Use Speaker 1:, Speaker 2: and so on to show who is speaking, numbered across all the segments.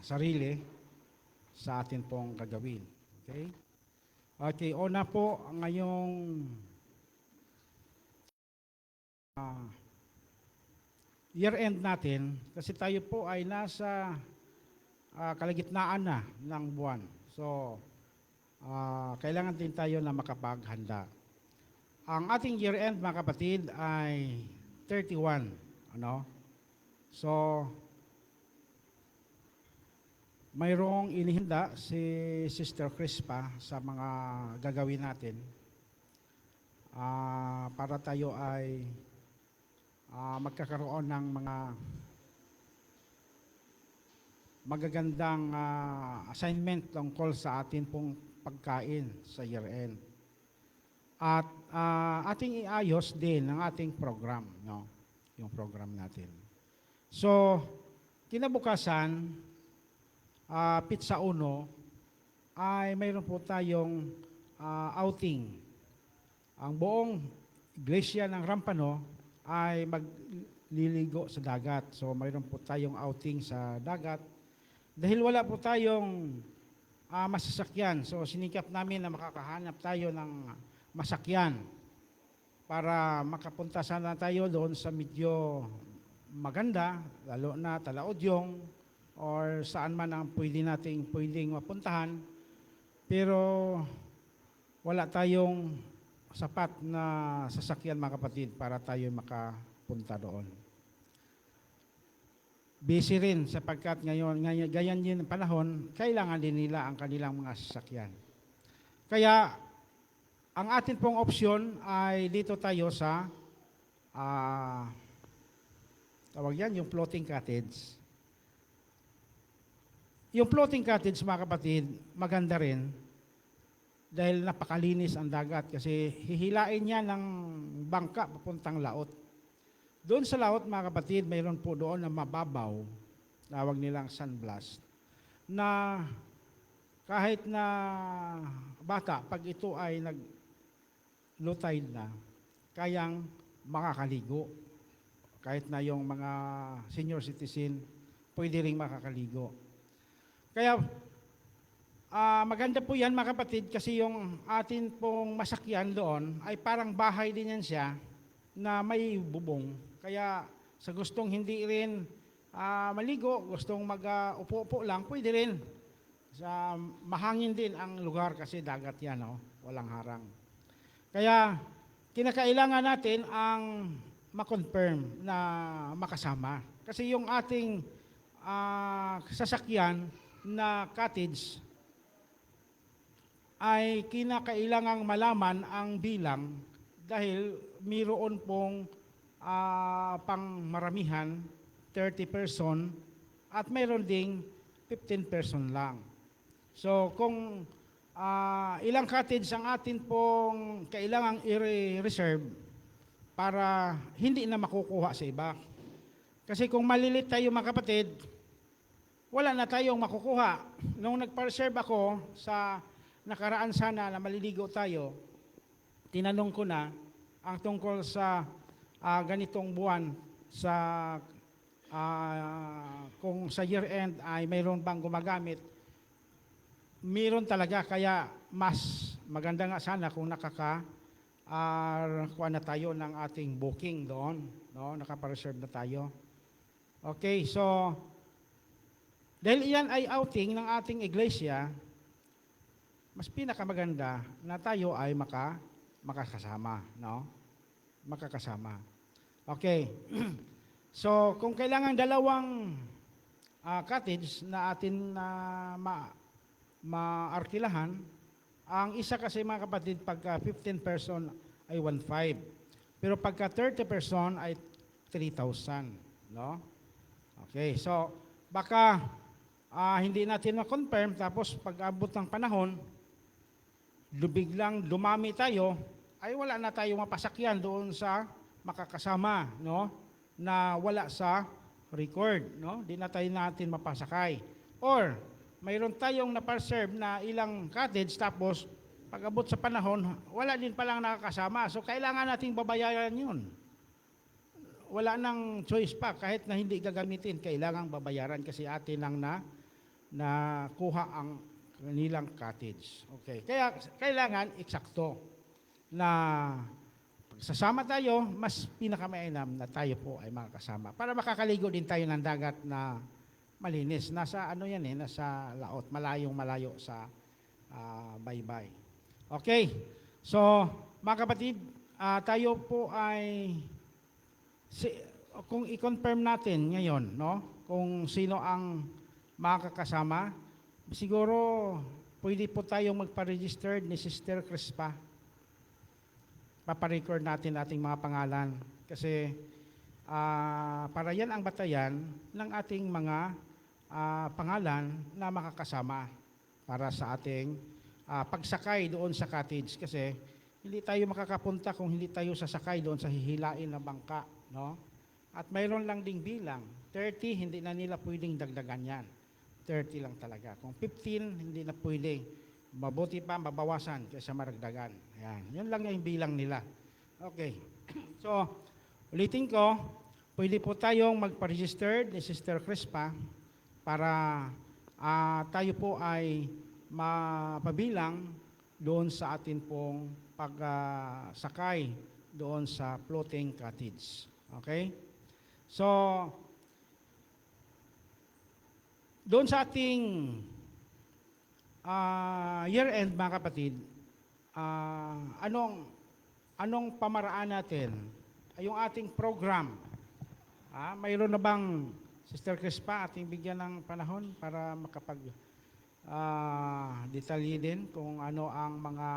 Speaker 1: sarili sa atin pong gagawin. Okay? Okay, una po ngayong year-end natin kasi tayo po ay nasa kalagitnaan na ng buwan. So, kailangan din tayo na makapaghanda. Ang ating year-end, mga kapatid, ay 31. Ano? So, mayroong inihinda si Sister Crispa sa mga gagawin natin para tayo ay magkakaroon ng mga magagandang assignment tungkol sa atin pong pagkain sa year-end. At ating iayos din ang ating program, no? Yung program natin. So, kinabukasan, Pizza Uno, ay mayroon po tayong outing. Ang buong iglesia ng Rampano ay magliligo sa dagat. So, mayroon po tayong outing sa dagat. Dahil wala po tayong masasakyan, so sinikap namin na makakahanap tayo ng masakyan para makapunta sana tayo doon sa medyo maganda, lalo na Talaodyong, or saan man ang pwedeng mapuntahan, pero wala tayong sapat na sasakyan, mga kapatid, para tayo makapunta doon. Busy rin sapagkat ngayon ganyan din ang panahon, kailangan din nila ang kanilang mga sasakyan. Kaya ang atin pong opsyon ay dito tayo sa tawag yan, yung floating cottage. Yung floating cottage, mga kapatid, maganda rin dahil napakalinis ang dagat kasi hihilain niya ng bangka papuntang laot. Doon sa laot, mga kapatid, mayroon po doon na mababaw, tawag nilang sunblast, na kahit na bata, pag ito ay nag-low tide na, kayang makakaligo. Kahit na yung mga senior citizen, pwede rin makakaligo. Kaya maganda po yan, mga kapatid, kasi yung atin pong masakyan doon ay parang bahay din yan siya na may bubong. Kaya sa gustong hindi rin maligo, gustong mag-upo-upo lang, pwede rin. Mahangin din ang lugar kasi dagat yan, no? Walang harang. Kaya kinakailangan natin ang ma-confirm na makasama. Kasi yung ating sasakyan na cottage ay kinakailangang malaman ang bilang dahil mayroon pong pang maramihan 30 person at mayroon ding 15 person lang. So kung ilang cottage ang atin pong kailangang i-reserve para hindi na makukuha sa iba. Kasi kung malilit tayo, mga kapatid, wala na tayong makukuha. Nung nagpa-reserve ako sa nakaraan sana na maliligo tayo, tinanong ko na ang tungkol sa ganitong buwan sa kung sa year-end ay mayroon bang gumagamit. Mayroon talaga, kaya mas maganda nga sana kung kuha na tayo ng ating booking doon, no? Nakapa-reserve na tayo. Okay, so dahil iyan ay outing ng ating iglesia, mas pinakamaganda na tayo ay makakasama, no? Makakasama. Okay. So, kung kailangan dalawang cottage na atin maarkilahan, ang isa kasi, mga kapatid, pagka 15 person ay 1,500. Pero pagka 30 person ay 3,000, no? Okay, so baka hindi natin ma-confirm, tapos pag-abot ng panahon, biglang dumami tayo, ay wala na tayong mapasakyan doon sa makakasama, no? Na wala sa record, no? Di na tayo natin mapasakay. Or mayroon tayong na-preserve na ilang cottage, tapos pag-abot sa panahon, wala din palang nakakasama. So kailangan nating babayaran yun. wala nang choice pa. Kahit na hindi gagamitin, kailangang babayaran kasi atin lang na kuha ang kanilang cottage. Okay. Kaya kailangan eksakto na pagsasama tayo, mas pinakamainam na tayo po ay makakasama. Para makakaligo din tayo ng dagat na malinis. Nasa ano yan nasa laot, malayo sa baybay. Okay. So, mga kapatid, tayo po ay kung i-confirm natin ngayon, no? Kung sino ang makakasama, siguro pwede po tayong magpa-registered ni Sister Crispa. Paparecord natin ating mga pangalan kasi para yan ang batayan ng ating mga pangalan na makakasama para sa ating pagsakay doon sa cottage kasi hindi tayo makakapunta kung hindi tayo sasakay doon sa hihilain na bangka, no? At mayroon lang ding bilang, 30 hindi na nila pwedeng dagdagan yan. 30 lang talaga. Kung 15 hindi na pwede. Mabuti pa mabawasan kaysa maragdagan. Ayan. Yun lang yung bilang nila. Okay. So, ulitin ko, pwede po tayong magpa-registered ni Sister Crispa para tayo po ay mapabilang doon sa atin pong pagsakay doon sa floating cottage. Okay? So, doon sa ating year-end, mga kapatid, anong pamaraan natin? Yung ating program. Mayroon na bang, Sister Crispa, ating bigyan ng panahon para detalye din kung ano ang mga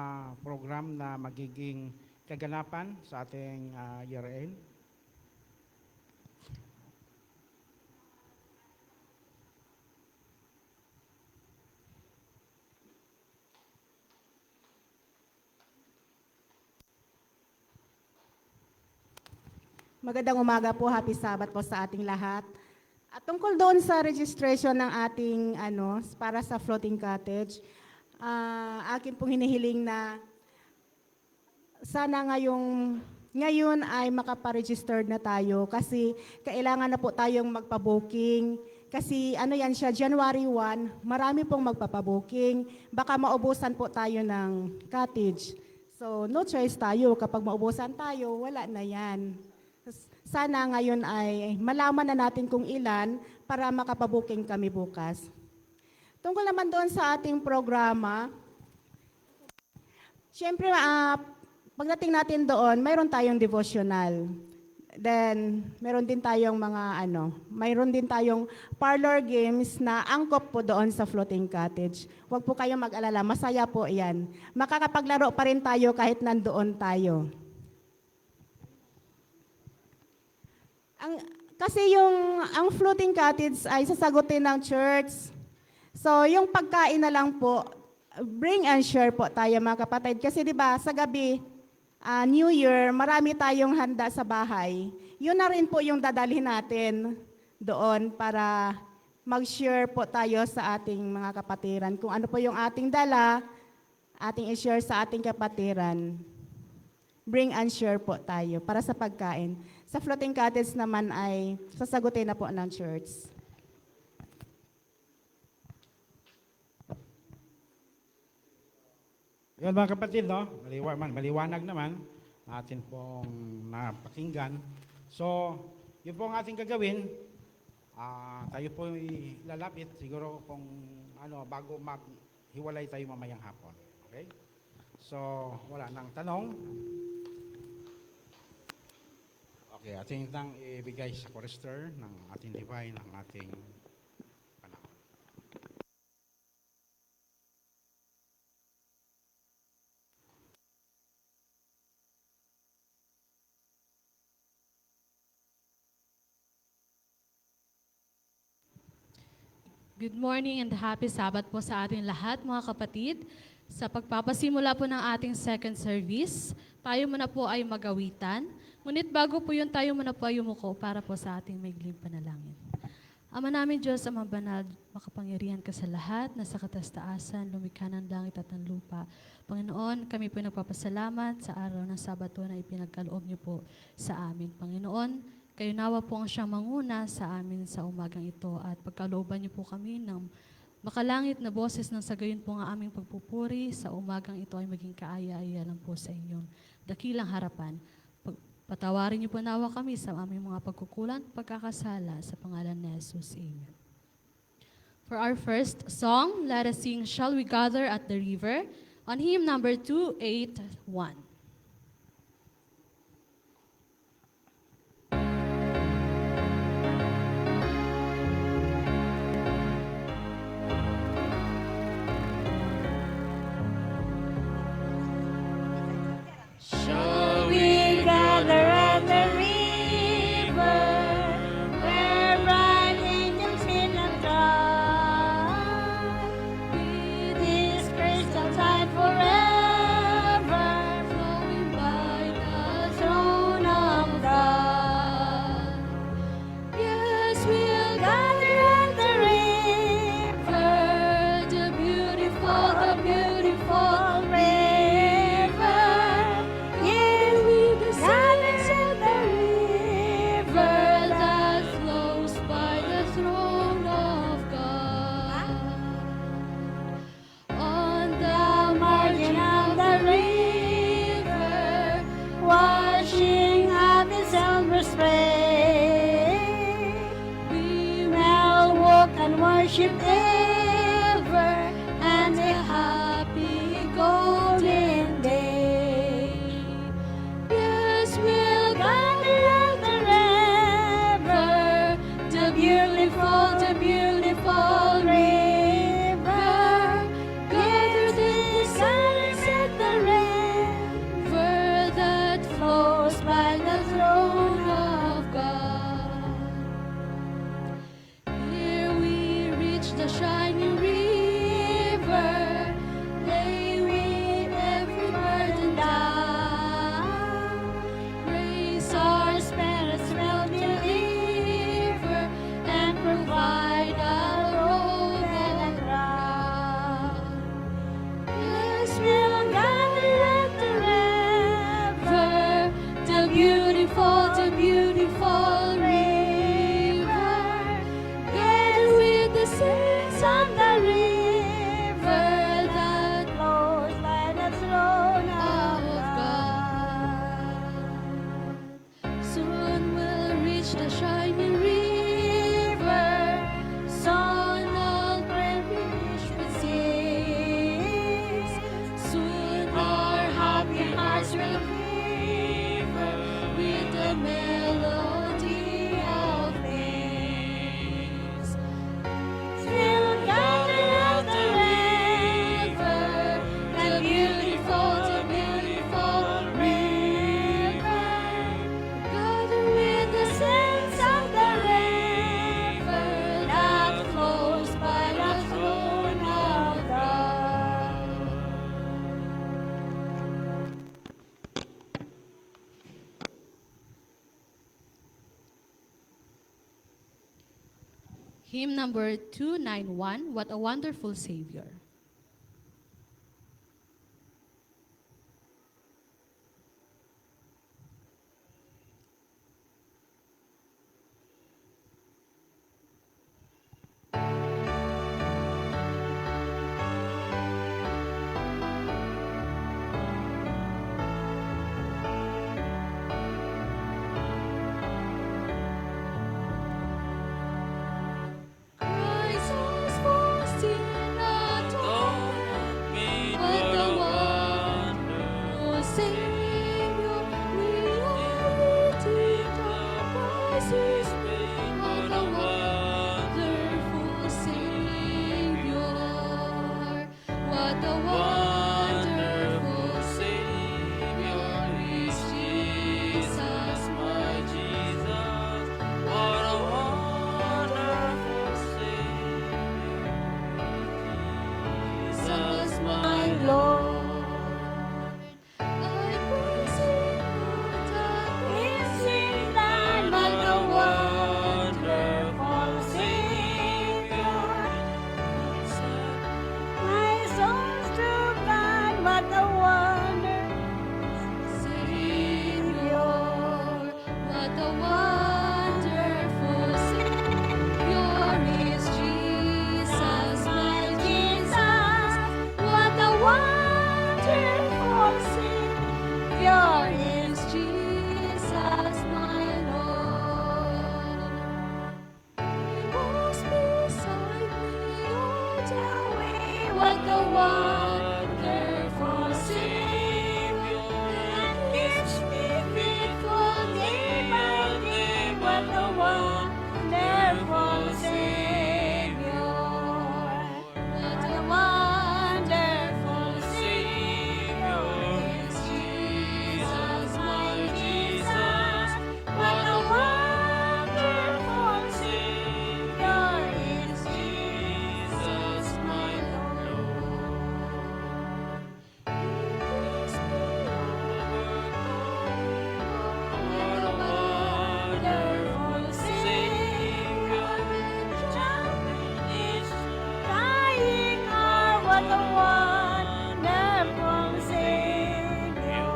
Speaker 1: program na magiging kaganapan sa ating year-end?
Speaker 2: Magandang umaga po, happy Sabbath po sa ating lahat. At tungkol doon sa registration ng ating para sa floating cottage, akin pong hinihiling na sana ngayon ay makaparegistered na tayo kasi kailangan na po tayong magpa-booking. Kasi yan siya, January 1, marami pong magpapa-booking. Baka maubusan po tayo ng cottage. So no choice tayo, kapag maubusan tayo, wala na yan. Sana ngayon ay malaman na natin kung ilan para makapabuking kami bukas. Tungkol naman doon sa ating programa, siyempre pagdating natin doon, mayroon tayong devotional. Then, mayroon din tayong mayroon din tayong parlor games na angkop po doon sa floating cottage. Huwag po kayong mag-alala, masaya po yan. Makakapaglaro pa rin tayo kahit nandoon tayo. Kasi ang floating cottage ay sasagutin ng church. So, yung pagkain na lang po, bring and share po tayo mga kapatid. Kasi di ba sa gabi, New Year, marami tayong handa sa bahay. Yun na rin po yung dadalhin natin doon para mag-share po tayo sa ating mga kapatiran. Kung ano po yung ating dala, ating i-share sa ating kapatiran. Bring and share po tayo para sa pagkain. Sa floating cottage naman ay sasagutin na po ng church.
Speaker 1: Yan mga kapatid, no? Maliwanag naman natin pong napakinggan. So, yun po ang ating gagawin. Tayo po lalapit siguro kung bago maghiwalay tayo mamayang hapon. Okay? So, wala nang tanong. Okay, ating itang ibigay sa chorister ng ating divine, ng ating panahon.
Speaker 3: Good morning and happy Sabbath po sa ating lahat, mga kapatid. Sa pagpapasimula po ng ating second service, tayo muna po ay magawitan. Ngunit bago po yun, tayo muna po ay umuko para po sa ating maigling panalangin. Ama namin Diyos, Ama banal, makapangyarihan ka sa lahat, nasa katastaasan, lumikha ng langit at ng lupa. Panginoon, kami po nagpapasalamat sa araw ng Sabato na ipinagkaloob niyo po sa amin. Panginoon, Kayo nawa po ang siyang manguna sa amin sa umagang ito at pagkalooban niyo po kami ng makalangit na boses ng sagayon po ang aming pagpupuri sa umagang ito ay maging kaaya-aya lang po sa inyong dakilang harapan. Patawarin niyo po nawa kami sa aming mga pagkukulang at pagkakasala sa pangalan ni Jesus. Amen. For our first song, let us sing Shall We Gather at the River on hymn number 281.
Speaker 4: Shall we gather at the river, where bright angels in a throng, with His crystal tide forever flowing by the throne of God? Yes, we'll gather at the river, the beautiful river. Yes, we gather at the river that flows by the throne of God. On the margin of the river, washing up its silver spray, we will walk and worship ever and a happy golden day. Yes, we'll gather at the river, the beautiful river. Gather the silence at the river that flows by the throne of God. Here we reach the shining river, lay with every burden down. Grace our spirits will deliver and provide a robe and a crown. Yes, we'll gather at the river, the beautiful river. Gather with the saints on the river that flows by the throne of God. Soon we'll reach the shining river, soon all privilege will cease. Soon our happy hearts will quiver with the melody of peace. We'll gather at the river, the beautiful river. Gather with the saints of the river that flows by the throne of God.
Speaker 3: Hymn number 291, What a Wonderful Savior.
Speaker 4: Christ was forced in a what a wonderful Savior, that keeps me faithful day by day. What a wonderful Savior, what a wonderful Savior is Jesus, my Jesus. What a wonderful Savior is Jesus, my Lord. Peace be what a wonderful Savior. Is crying out, what a wonderful Savior.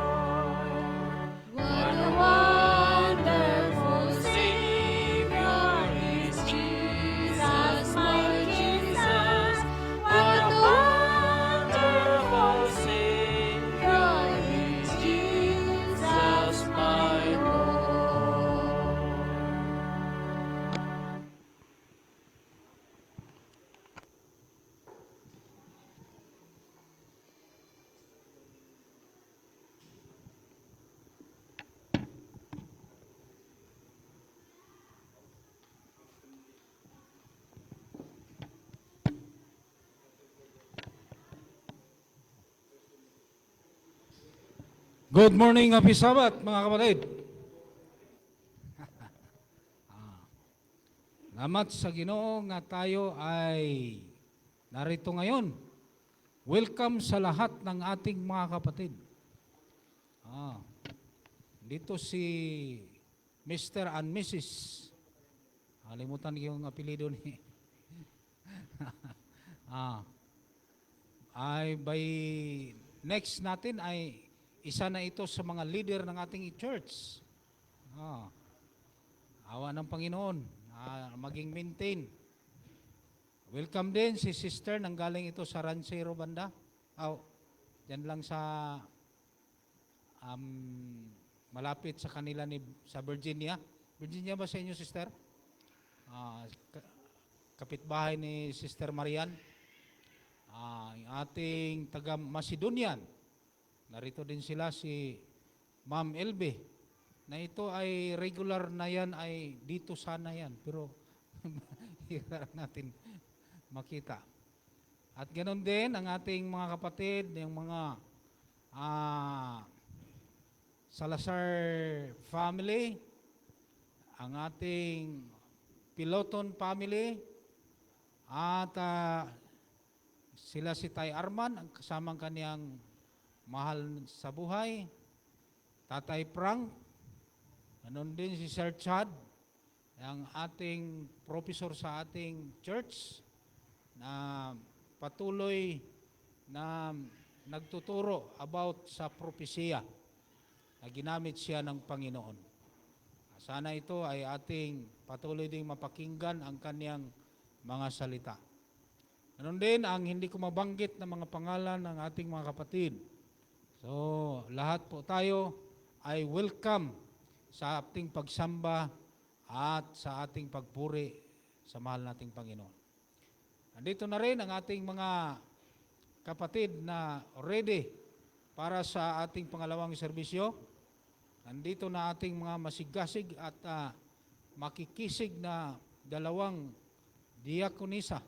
Speaker 4: What a wonderful Savior is Jesus, my Jesus. What a wonderful Savior is Jesus, my Lord.
Speaker 1: Good morning, Happy Sabbath, mga kapatid. Salamat sa Ginoo nga tayo ay narito ngayon. Welcome sa lahat ng ating mga kapatid. Dito si Mr. and Mrs. Kalimutan yung apelido ni. Ay by next natin ay isa na ito sa mga leader ng ating church. Awa ng Panginoon, maging maintain. Welcome din si sister, nanggaling ito sa Ranchero banda. Diyan lang sa malapit sa kanila sa Virginia. Virginia ba sa inyo, sister? Kapitbahay ni Sister Marian. Yung ating taga Macedonian. Narito din sila si Ma'am Elbe. Na ito ay regular na yan, ay dito sana yan. Pero hirap natin makita. At ganoon din ang ating mga kapatid, yung mga Salazar family, ang ating Piloton family, at sila si Tay Arman, ang kasamang kaniyang mahal sa buhay, Tatay Frank, ganoon din si Sir Chad, ang ating professor sa ating church, na patuloy na nagtuturo about sa propesya na ginamit siya ng Panginoon. Sana ito ay ating patuloy ding mapakinggan ang kaniyang mga salita. Ganon din ang hindi ko mabanggit na mga pangalan ng ating mga kapatid. So, lahat po tayo ay welcome sa ating pagsamba at sa ating pagpuri sa mahal nating Panginoon. Nandito na rin ang ating mga kapatid na ready para sa ating pangalawang serbisyo. Nandito na ating mga masigasig at makikisig na dalawang diakonisa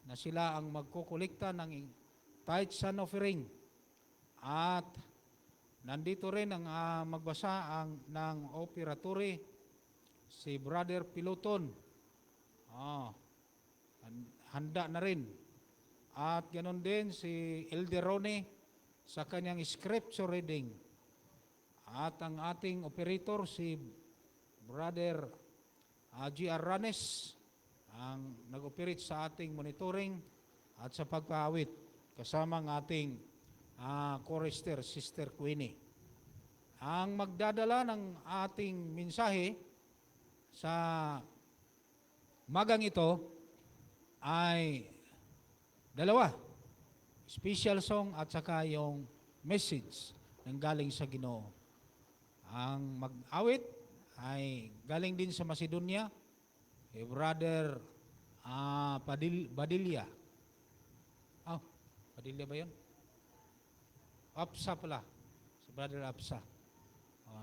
Speaker 1: na sila ang magkukulikta ng tithes and offering. At nandito rin ang magbasa ng operatory si Brother Piloton. Handa na rin. At ganoon din si Elder Ronnie sa kanyang scripture reading. At ang ating operator si Brother G.R. Ranes ang nag-operate sa ating monitoring at sa pagpaawit kasama ang ating chorister, Sister Queenie. Ang magdadala ng ating mensahe sa magang ito ay dalawa. Special song at saka yung message ng galing sa Ginoo. Ang mag-awit ay galing din sa Macedonia, Brother Badilla.
Speaker 5: Padilla ba yun? Apsa pala. Si Brother Apsa.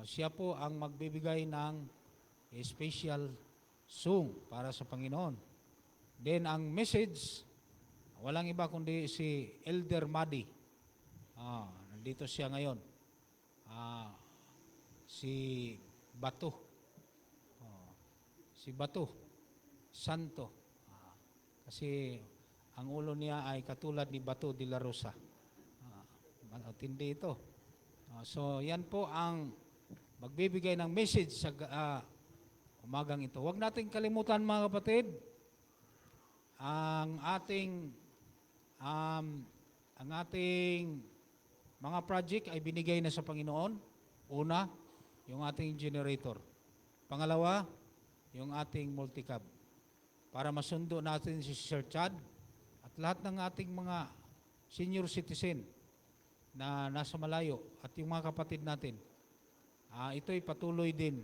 Speaker 5: Siya po ang magbibigay ng special song para sa Panginoon. Then ang message, walang iba kundi si Elder Madi. Nandito siya ngayon. Si Bato. Si Bato. Santo. Kasi ang ulo niya ay katulad ni Bato de la Rosa. Matindi ito. So yan po ang magbibigay ng message sa umagang ito. Huwag nating kalimutan mga kapatid, ang ating mga project ay binigay na sa Panginoon. Una, yung ating generator. Pangalawa, yung ating multicab. Para masundo natin si Sir Chad at lahat ng ating mga senior citizen na nasa malayo at yung mga kapatid natin. Ito'y patuloy din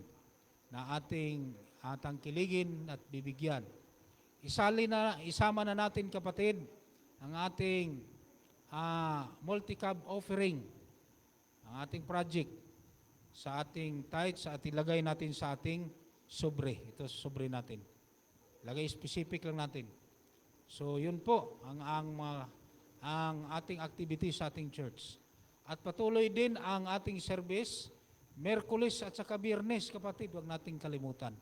Speaker 5: na ating tangkiligin at bibigyan. Isama na natin kapatid ang ating multi-cab offering, ang ating project sa ating tithes, sa ating lagay natin sa ating sobre. Ito sobre natin. Lagay specific lang natin. So yun po ang ating activity sa ating church. At patuloy din ang ating service Merkulis at saka Biyernes, kapatid, huwag nating kalimutan.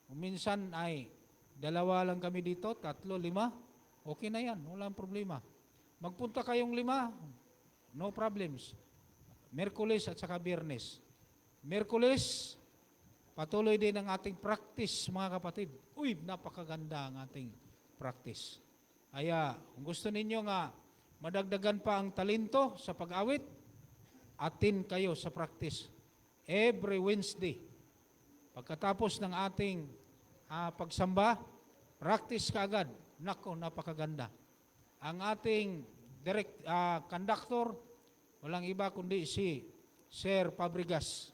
Speaker 5: Minsan ay 2 lang kami dito, 3, 5, okay na yan, walang problema. Magpunta kayong 5, no problems. Merkulis at saka Biyernes. Merkulis, patuloy din ang ating practice, mga kapatid. Uy, napakaganda ang ating practice. Kaya, kung gusto ninyo nga madagdagan pa ang talento sa pag-awit, atin kayo sa practice. Every Wednesday, pagkatapos ng ating pagsamba, practice ka agad. Nako, napakaganda. Ang ating conductor, walang iba kundi si Sir Fabregas.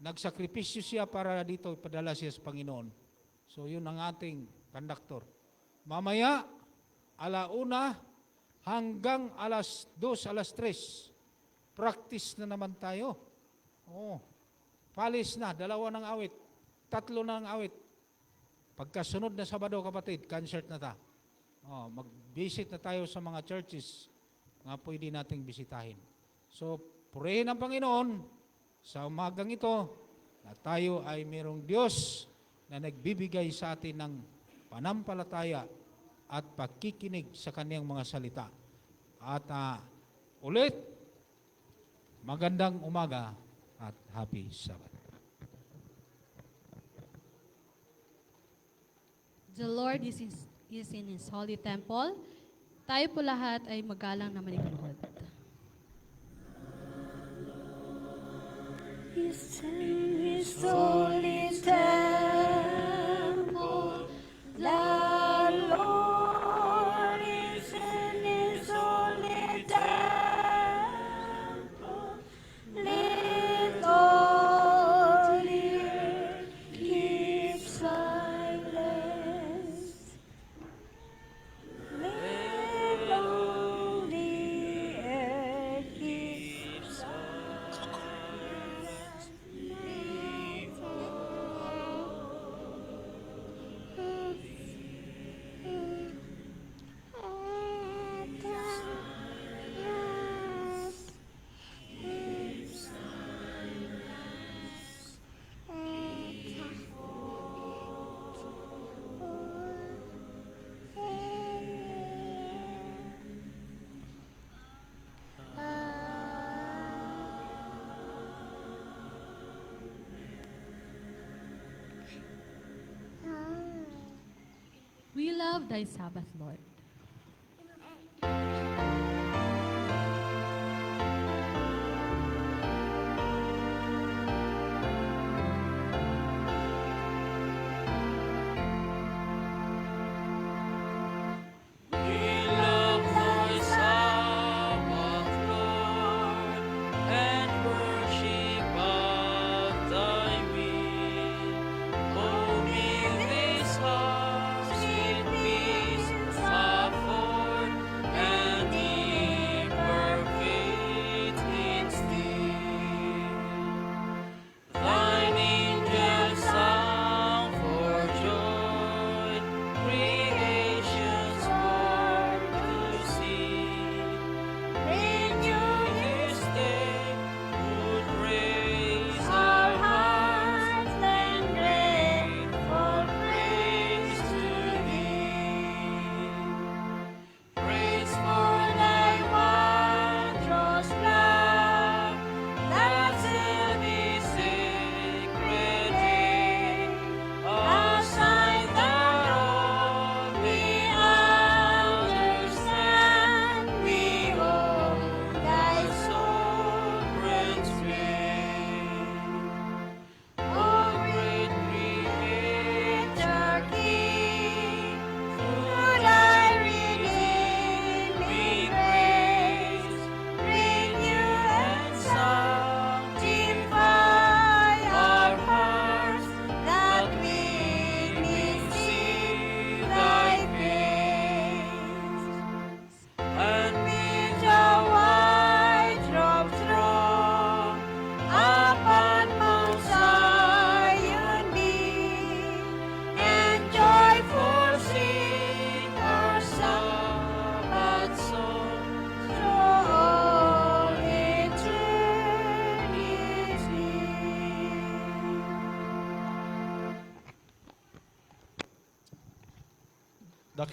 Speaker 5: Nagsakripisyo siya para dito ipadala siya sa Panginoon. So yun ang ating conductor. Mamaya, 1:00 hanggang 2:00, 3:00, practice na naman tayo. Palis na, 2 ng awit, 3 na ng awit. Pagkasunod na Sabado, kapatid, concert na ta. Mag-visit na tayo sa mga churches nga pwede nating bisitahin. So, purihin ang Panginoon sa umagang ito na tayo ay mayroong Diyos na nagbibigay sa atin ng panampalataya at pakikinig sa Kaniyang mga salita. At ulit, magandang umaga at happy Sabbath.
Speaker 3: The Lord is in His holy temple. Tayo po lahat ay magalang na maniguhod.
Speaker 4: He's in His holy temple. The Lord is in His holy temple. Let all the earth keep silence. Let all the earth keep silence.
Speaker 3: We love Thy Sabbath, Lord.
Speaker 4: Peace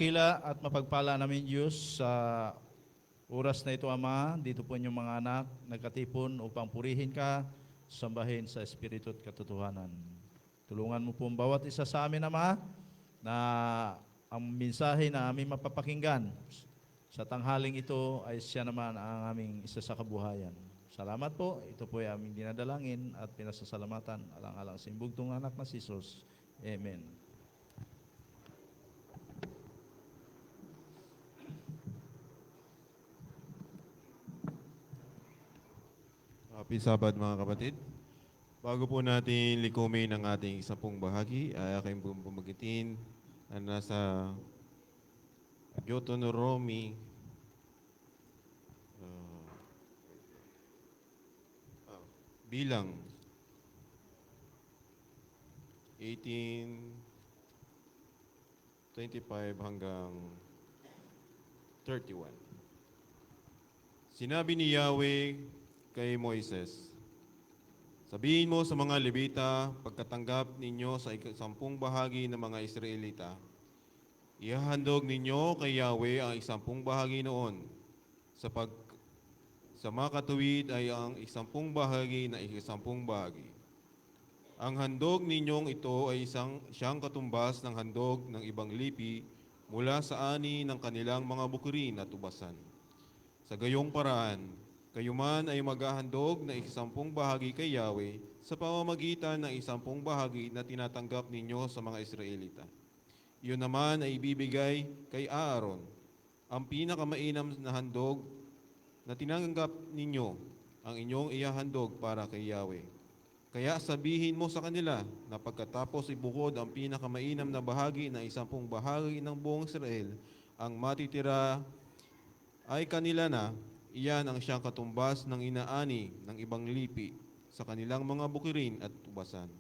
Speaker 6: dakila at mapagpala namin Diyos sa oras na ito, Ama. Dito po inyong mga anak nagkatipon upang purihin ka, sambahin sa Espiritu at katotohanan. Tulungan mo po ang bawat isa sa amin, Ama, na ang mensahe na aming mapapakinggan sa tanghaling ito ay siya naman ang aming isa sa kabuhayan. Salamat po. Ito po ay aming dinadalangin at pinasasalamatan alang-alang sa imbugtong anak na si Jesus. Amen.
Speaker 7: Happy Sabbath mga kapatid. Bago po natin likumin ang ating 10 bahagi, ay aking bumagitin na nasa Deuteronomy bilang 18:25 hanggang 31. Sinabi ni Yahweh kay Moises, sabihin mo sa mga Levita, pagkatanggap ninyo sa 10 bahagi ng mga Israelita, ihahandog ninyo kay Yahweh ang 10 bahagi noon. Sa makatuwid ay ang 10 bahagi na 10 bahagi. Ang handog ninyong ito ay siyang katumbas ng handog ng ibang lipi mula sa ani ng kanilang mga bukirin at ubasan. Sa gayong paraan, kayo man ay maghahandog na 10 bahagi kay Yahweh sa pamamagitan ng 10 bahagi na tinatanggap ninyo sa mga Israelita. Iyon naman ay ibibigay kay Aaron, ang pinakamainam na handog na tinanggap ninyo, ang inyong ihahandog para kay Yahweh. Kaya sabihin mo sa kanila na pagkatapos ibukod ang pinakamainam na bahagi na 10 bahagi ng buong Israel, ang matitira ay kanila na. Iyan ang siyang katumbas ng inaani ng ibang lipi sa kanilang mga bukirin at tubasan.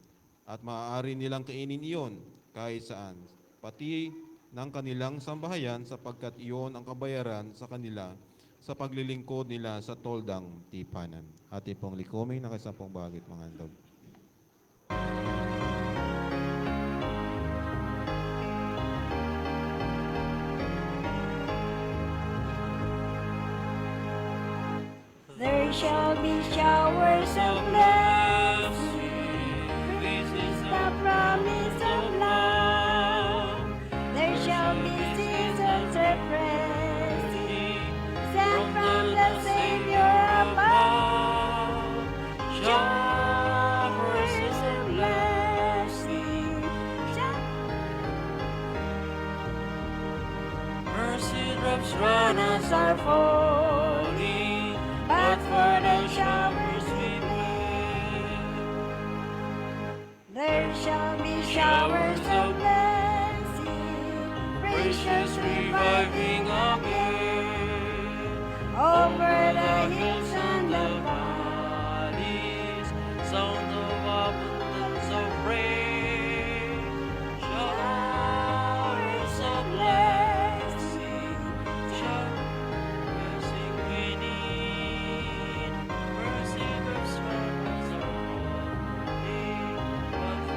Speaker 7: At maaari nilang kainin iyon kahit saan, pati ng kanilang sambahayan sapagkat iyon ang kabayaran sa kanila sa paglilingkod nila sa toldang tipanan. Ating pong likumin na kay 10 bahagi at mga handog.
Speaker 4: There shall be showers of blessing. This is the promise of love. There shall be seasons refreshing, sent from the Savior above. Showers of blessing. Mercy drops run as are falling, but for the showers we pray. There shall be showers of blessing, precious reviving again, over the hills and the valleys, sound of abundance of rain. Showers of blessing, showers we need. Mercy drops from us are falling, but for the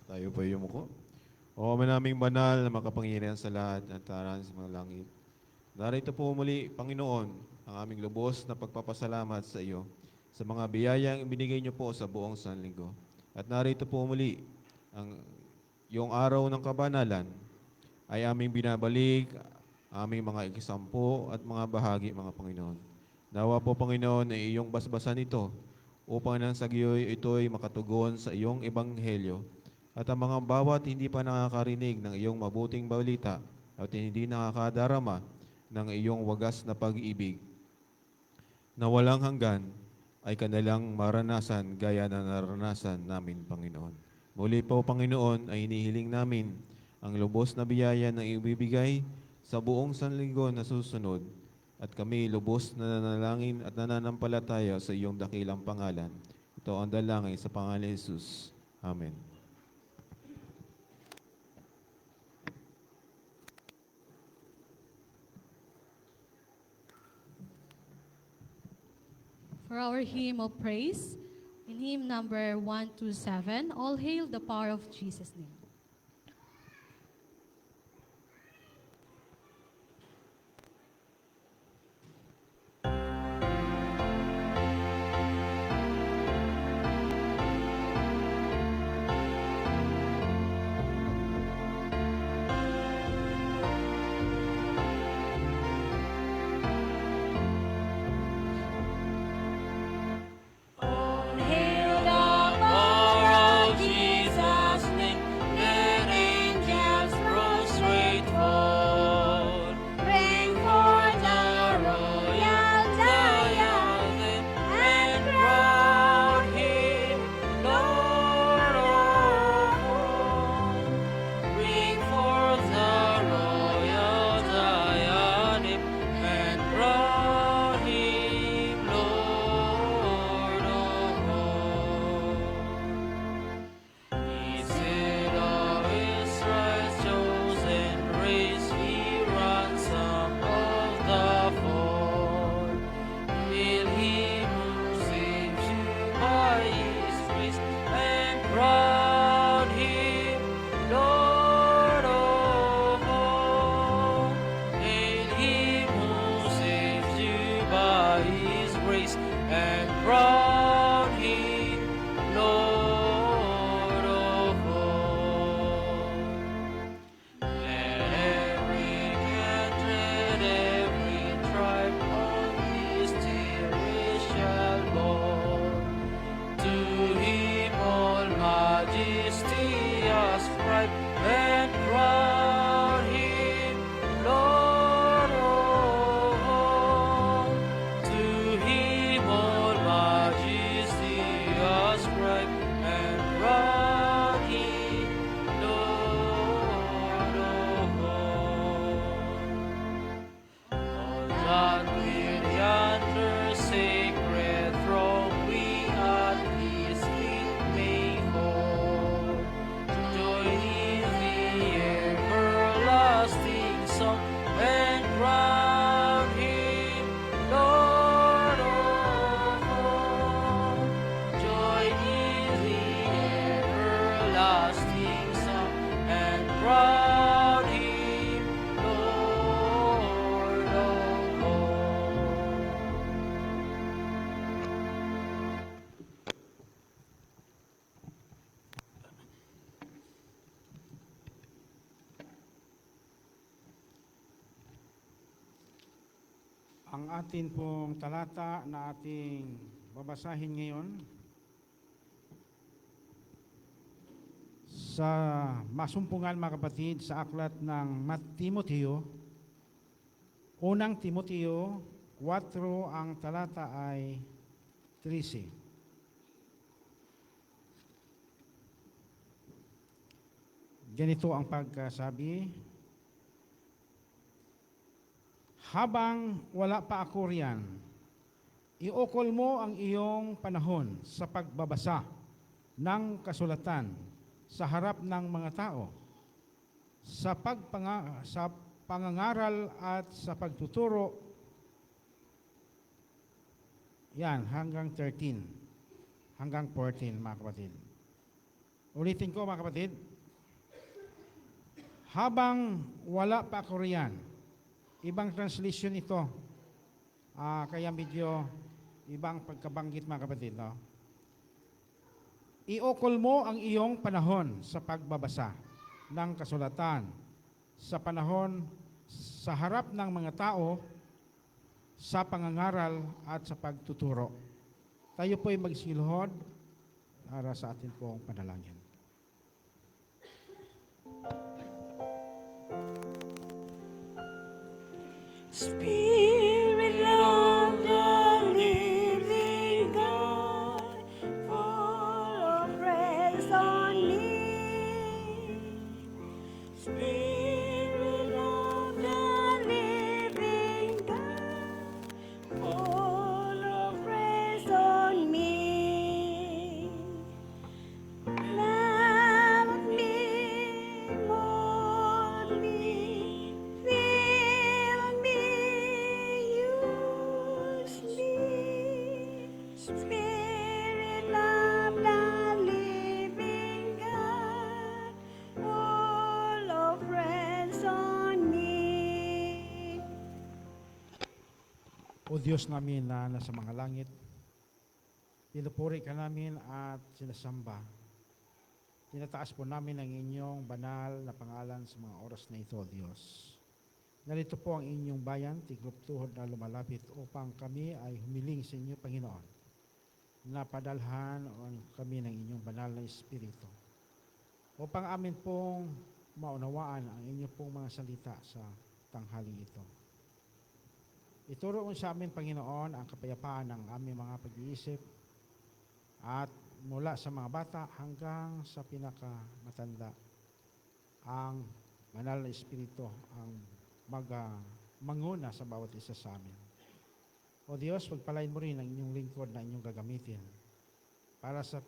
Speaker 7: Tayo po yumuko. O manaming banal na makapangyarihan sa lahat at taran sa mga langit. Narito po muli, Panginoon, ang aming lubos na pagpapasalamat sa iyo sa mga biyayang ibinigay niyo po sa buong sanlinggo. At narito po muli, ang yung araw ng kabanalan ay aming binabalik, aming mga ikisampo at mga bahagi, mga Panginoon. Nawa po, Panginoon, ay iyong basbasan ito upang nang sa giyoy ito'y makatugon sa iyong ebanghelyo at ang mga bawat hindi pa nakakarinig ng iyong mabuting balita at hindi nakakadarama ng iyong wagas na pag-ibig na walang hanggan ay kanilang maranasan gaya na naranasan namin, Panginoon. Muli po, Panginoon, ay hinihiling namin ang lubos na biyaya na ibibigay sa buong sanlinggo na susunod at kami lubos na nanalangin at nananampalataya sa iyong dakilang pangalan. Ito ang dalangin sa pangalan ni Jesus. Amen.
Speaker 3: For our hymn of praise, in hymn number 127, All Hail the Power of Jesus' Name.
Speaker 4: All hail the power of Jesus' name. Let angels prostrate fall. Bring forth the royal diadem and crown him Lord of all. Bring forth the royal diadem and crown him Lord of all. He said of Israel's chosen race, he ransom of the fall. Hail him who saves you by his grace and crown him Lord of all. Hail him who saves you by his grace and crown him Lord of all. Let every kindred, every tribe on this terrestrial board to him all majesty ascribe and crown him Lord of all. To him all majesty ascribe and crown him Lord of all. On that great yonder sacred throne we at his feet may fall. Join in the everlasting song and crown him Lord of all. Join in the everlasting song and crown him Lord of all.
Speaker 1: Ang atin pong talata na ating babasahin ngayon sa masumpungan, mga kapatid, sa aklat ng Timoteo, unang Timoteo 4, ang talata ay 13. Ganito ang pagkasabi: habang wala pa ako riyan, iukol mo ang iyong panahon sa pagbabasa ng kasulatan sa harap ng mga tao, sa pangangaral at sa pagtuturo. Yan, hanggang 13, hanggang 14, mga kapatid. Ulitin ko, mga kapatid. Habang wala pa ako riyan, ibang translation ito. Kaya medyo ibang pagkabanggit, mga kapatid. No? Iukol mo ang iyong panahon sa pagbabasa ng kasulatan, sa panahon sa harap ng mga tao, sa pangangaral at sa pagtuturo. Tayo po'y magsilhod para sa atin pong panalangin.
Speaker 8: Spirit of the living God, fall afresh on me. Spirit of the living God, fall afresh on me. Love me, mold me, fill me, use me. Spirit of the living God, all of friends on me.
Speaker 1: O Diyos namin na nasa mga langit, pinupuri ka namin at sinasamba. Tinataas po namin ang inyong banal na pangalan sa mga oras na ito, Diyos. Narito po ang inyong bayan, tiglop tuhod na lumalapit upang kami ay humiling sa inyo, Panginoon, na padalhan kami ng inyong banal na Espiritu, upang amin pong maunawaan ang inyong pong mga salita sa tanghali ito. Ituro sa amin, Panginoon, ang kapayapaan ng aming mga pag-iisip at mula sa mga bata hanggang sa pinakamatanda, ang banal na Espiritu ang manguna sa bawat isa sa amin. O Diyos, pagpalain mo rin ang inyong lingkod na inyong gagamitin para sa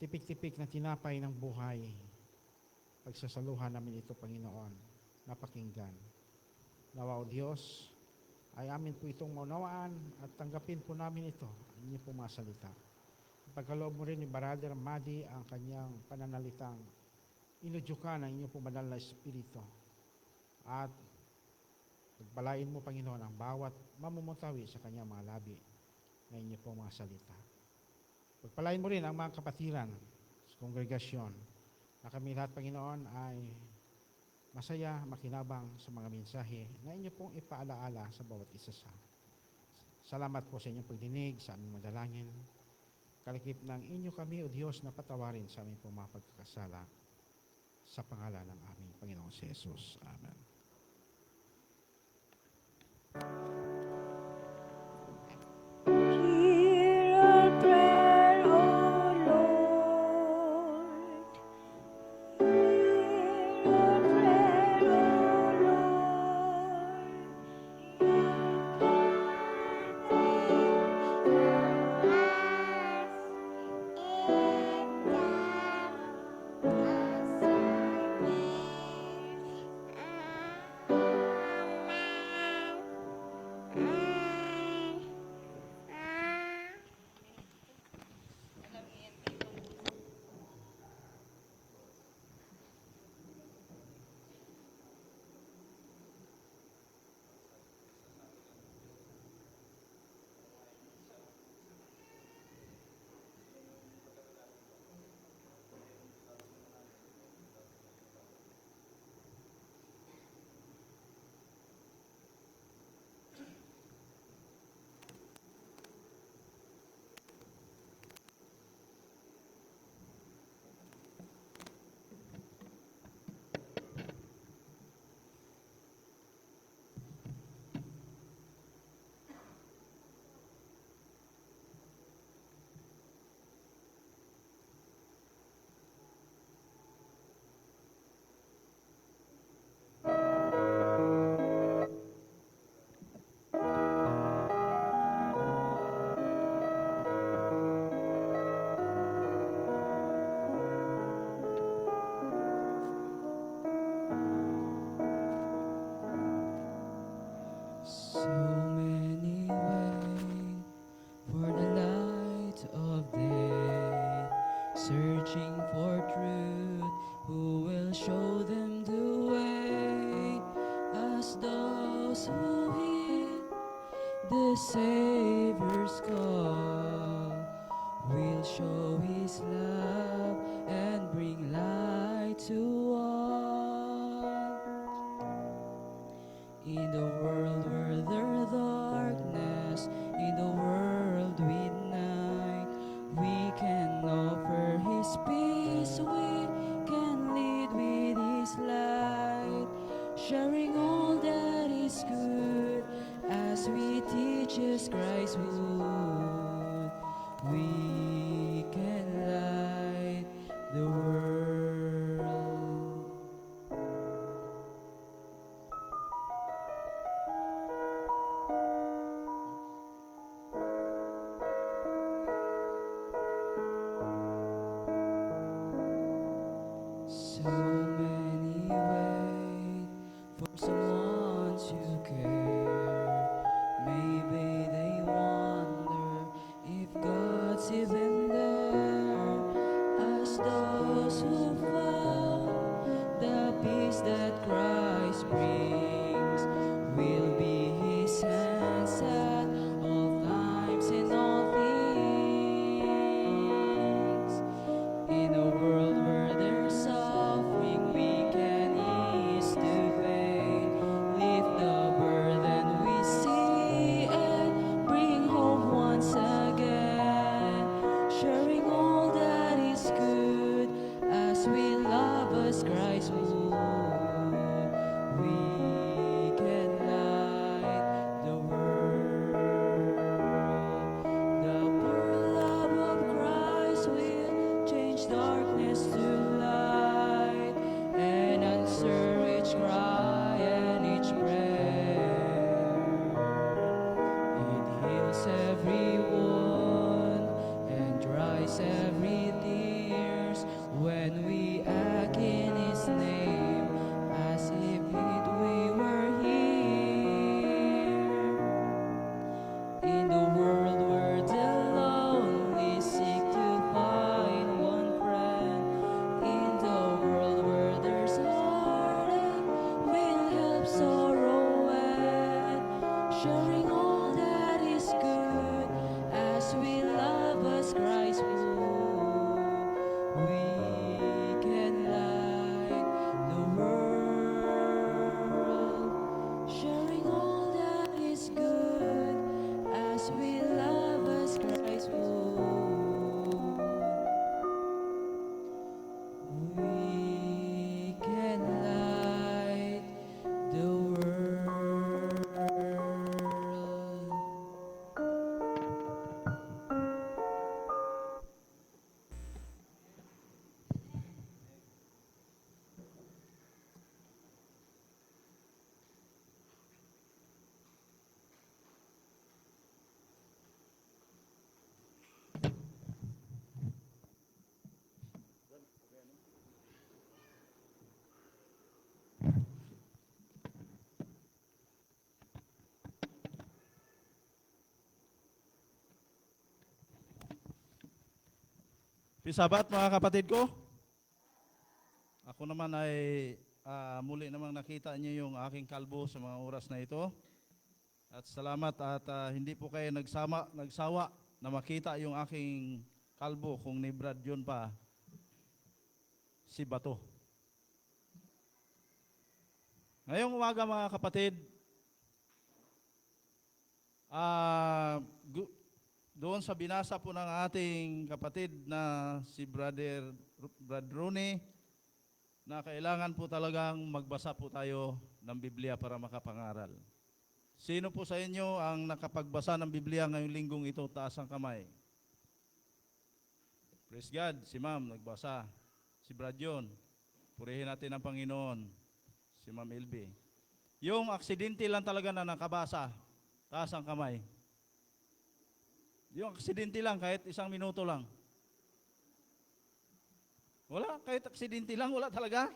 Speaker 1: tipik-tipik na tinapay ng buhay. Pagsasaluhan namin ito, Panginoon, napakinggan. Nawa, O Diyos, ay amin po itong maunawaan at tanggapin po namin ito, ang inyong po mga salita. Pagkaloob mo rin ni Brother Madi ang kanyang pananalitang inudyukan ang inyong po banal na Espiritu. At pagpalain mo, Panginoon, ang bawat mamumutawi sa kanyang mga labi na inyong po mga salita. Pagpalain mo rin ang mga kapatiran sa kongregasyon na kami lahat, Panginoon, ay masaya, makinabang sa mga mensahe na inyo pong ipaalaala sa bawat isa sa. Salamat po sa inyong pagdinig, sa aming madalangin. Kalakip ng inyo kami, O Diyos, na patawarin sa aming pong mga pagkakasala sa pangalan ng aming Panginoong si Jesus. Amen.
Speaker 8: Hear our prayer, O Lord. Hear our prayer, O Lord.
Speaker 9: So many wait for the light of day, searching for truth, who will show them the way, as those who hear the Savior's call will show His love and bring light to all. In the world where there's darkness, in the world with night, we can offer His peace, we can lead with His light, sharing all that is Jesus Christ would, we can light the world. So many wait for someone to care. Maybe they wonder if God's even there. As those who found the peace that Christ brings will be His hands at all times in all things. In a world where there's suffering, we can ease the pain, lift the burden we see, and bring hope once again. Sharing all that is good, as we love as Christ would, we can light the world. The pure love of Christ will change darkness to light and answer each cry and each prayer. It heals every wound and dries every tears when we act in His name as if we were here. In the world where the lonely seek to find one friend, in the world where there's heartache, we'll help sorrow and sharing all that is good, as we love as Christ would, we can light the world. Sharing all that is good, as we love as Christ would, we can light the world.
Speaker 6: Pisabat mga kapatid ko. Ako naman ay muli namang nakita niyo yung aking kalbo sa mga oras na ito. At salamat at hindi po kayo nagsawa na makita yung aking kalbo kung ni Brad yun pa si Bato. Ngayong umaga mga kapatid, doon sa binasa po ng ating kapatid na si Brad Rooney, na kailangan po talagang magbasa po tayo ng Biblia para makapangaral. Sino po sa inyo ang nakapagbasa ng Biblia ngayong linggong ito? Taas ang kamay. Praise God, si Ma'am nagbasa. Si Brad yun. Purihin natin ang Panginoon. Si Ma'am Elby. Yung aksidente lang talaga na nakabasa, taas ang kamay. Yung aksidente lang, kahit 1 minuto lang. Wala, kahit aksidente lang, wala talaga.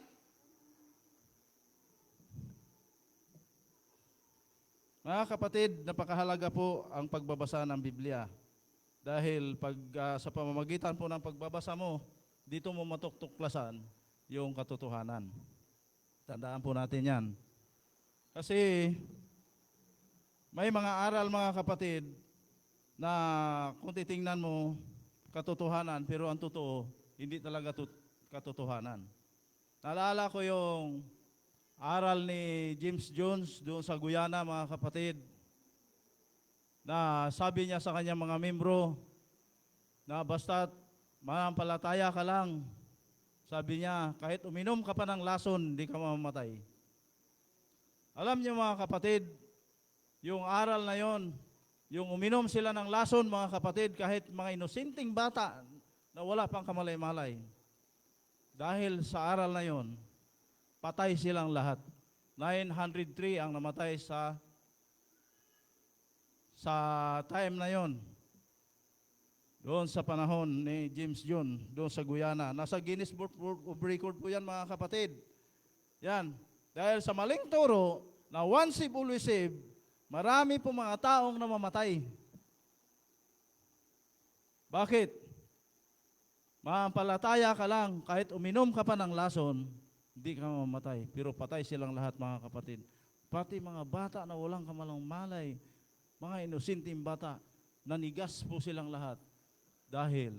Speaker 6: Mga kapatid, napakahalaga po ang pagbabasa ng Biblia. Dahil sa pamamagitan po ng pagbabasa mo, dito mo matutuklasan yung katotohanan. Tandaan po natin yan. Kasi may mga aral mga kapatid na kung titingnan mo katotohanan, pero ang totoo, hindi talaga katotohanan. Naalala ko yung aral ni James Jones doon sa Guyana, mga kapatid, na sabi niya sa kanyang mga membro na basta't manampalataya ka lang, sabi niya, kahit uminom ka pa ng lason, hindi ka mamamatay. Alam niyo mga kapatid, yung aral na yon, Yung uminom sila ng lason, mga kapatid, kahit mga inosenteng bata na wala pang kamalay-malay. Dahil sa aral na yon, patay silang lahat. 903 ang namatay sa time na yon. Doon sa panahon ni James John, doon sa Guyana. Nasa Guinness Book of Record po yan, mga kapatid. Yan. Dahil sa maling turo na once saved, always saved, marami po mga taong namamatay. Bakit? Maampalataya ka lang, kahit uminom ka pa ng lason, hindi ka mamamatay. Pero patay silang lahat, mga kapatid. Pati mga bata na walang kamalang malay, mga inosenteng bata, nanigas po silang lahat. Dahil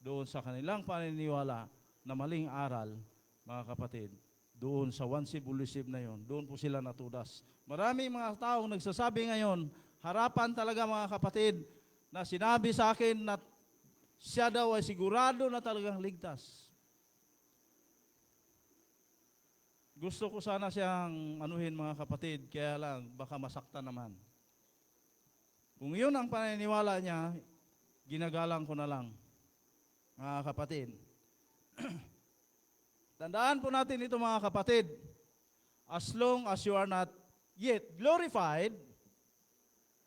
Speaker 6: doon sa kanilang paniniwala na maling aral, mga kapatid, doon sa once saved, always saved na yon, doon po sila natudas. Maraming mga taong nagsasabi ngayon, harapan talaga, mga kapatid, na sinabi sa akin na siya daw ay sigurado na talagang ligtas. Gusto ko sana siyang anuhin, mga kapatid, kaya lang baka masaktan naman. Kung yun ang paniniwala niya, ginagalang ko na lang, mga kapatid. Tandaan po natin ito, mga kapatid. As long as you are not yet glorified,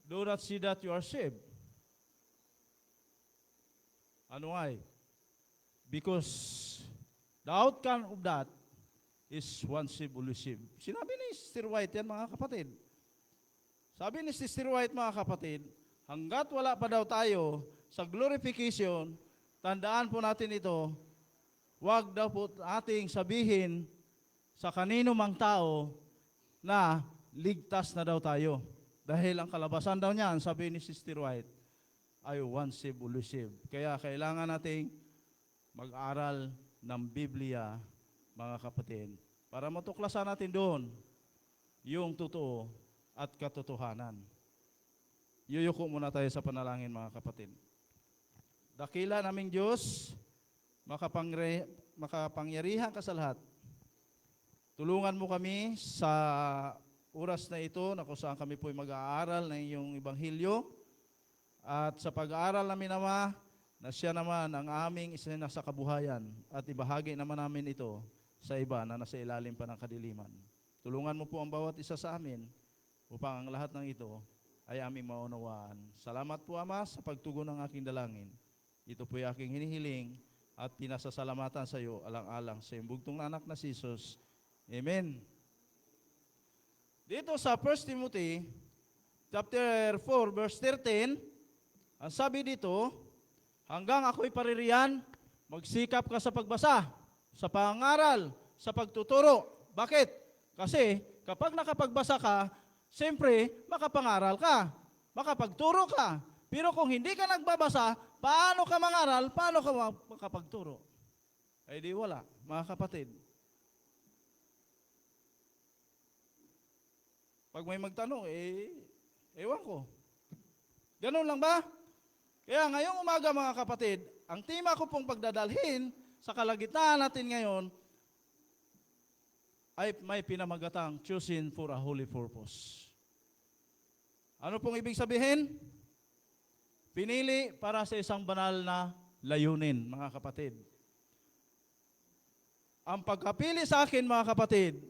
Speaker 6: do not see that you are saved. Ano ay? Because the outcome of that is once saved, always saved. Sinabi ni Sister White yan, mga kapatid. Sabi ni Sister White, mga kapatid, hanggat wala pa daw tayo sa glorification, tandaan po natin ito, wag daw po ating sabihin sa kanino mang tao na ligtas na daw tayo. Dahil ang kalabasan daw niyan, sabi ni Sister White, ay once saved, always saved. Kaya kailangan nating mag-aral ng Biblia, mga kapatid, para matuklasan natin doon yung totoo at katotohanan. Yuyuko muna tayo sa panalangin, mga kapatid. Dakila naming Diyos, makapangyarihan ka sa lahat. Tulungan mo kami sa oras na ito na kung saan kami po'y mag-aaral ng iyong Ebanghelyo. At sa pag-aaral namin, Ama, na siya naman ang aming isa na sa kabuhayan at ibahagi naman namin ito sa iba na nasa ilalim pa ng kadiliman. Tulungan mo po ang bawat isa sa amin upang ang lahat ng ito ay aming maunawaan. Salamat po, Ama, sa pagtugon ng aking dalangin. Ito po ay aking hinihiling at pinasasalamatan sa iyo alang-alang sa iyong bugtong na anak na si Jesus. Amen. Dito sa 1 Timothy chapter 4 verse 13, ang sabi dito, hanggang ako'y paririyan, magsikap ka sa pagbasa, sa pangaral, sa pagtuturo. Bakit? Kasi kapag nakapagbasa ka, siyempre makapangaral ka, makapagturo ka. Pero kung hindi ka nagbabasa, paano ka mangaral, paano ka makapagturo? Ay di wala, mga kapatid. Pag may magtanong, ewan ko. Ganun lang ba? Kaya ngayong umaga, mga kapatid, ang tema ko pong pagdadalhin sa kalagitnaan natin ngayon ay may pinamagatang chosen for a holy purpose. Ano pong ibig sabihin? Pinili para sa isang banal na layunin, mga kapatid. Ang pagkapili sa akin, mga kapatid,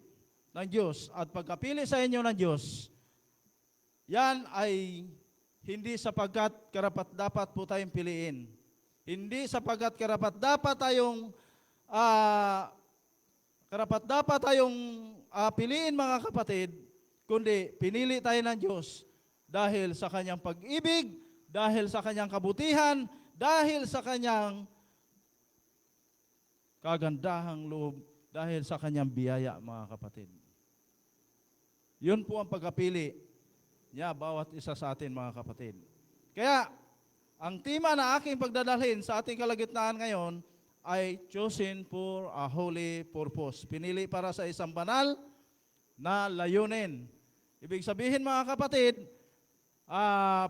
Speaker 6: ng Diyos at pagkapili sa inyo ng Diyos, yan ay hindi sapagkat karapat-dapat po tayong piliin. Hindi sapagkat karapat-dapat tayong piliin, mga kapatid, kundi pinili tayo ng Diyos dahil sa kanyang pag-ibig, dahil sa kanyang kabutihan, dahil sa kanyang kagandahang loob, dahil sa kanyang biyaya, mga kapatid. Yun po ang pagkapili niya bawat isa sa atin, mga kapatid. Kaya, ang tema na aking pagdadalhin sa ating kalagitnaan ngayon ay chosen for a holy purpose. Pinili para sa isang banal na layunin. Ibig sabihin, mga kapatid,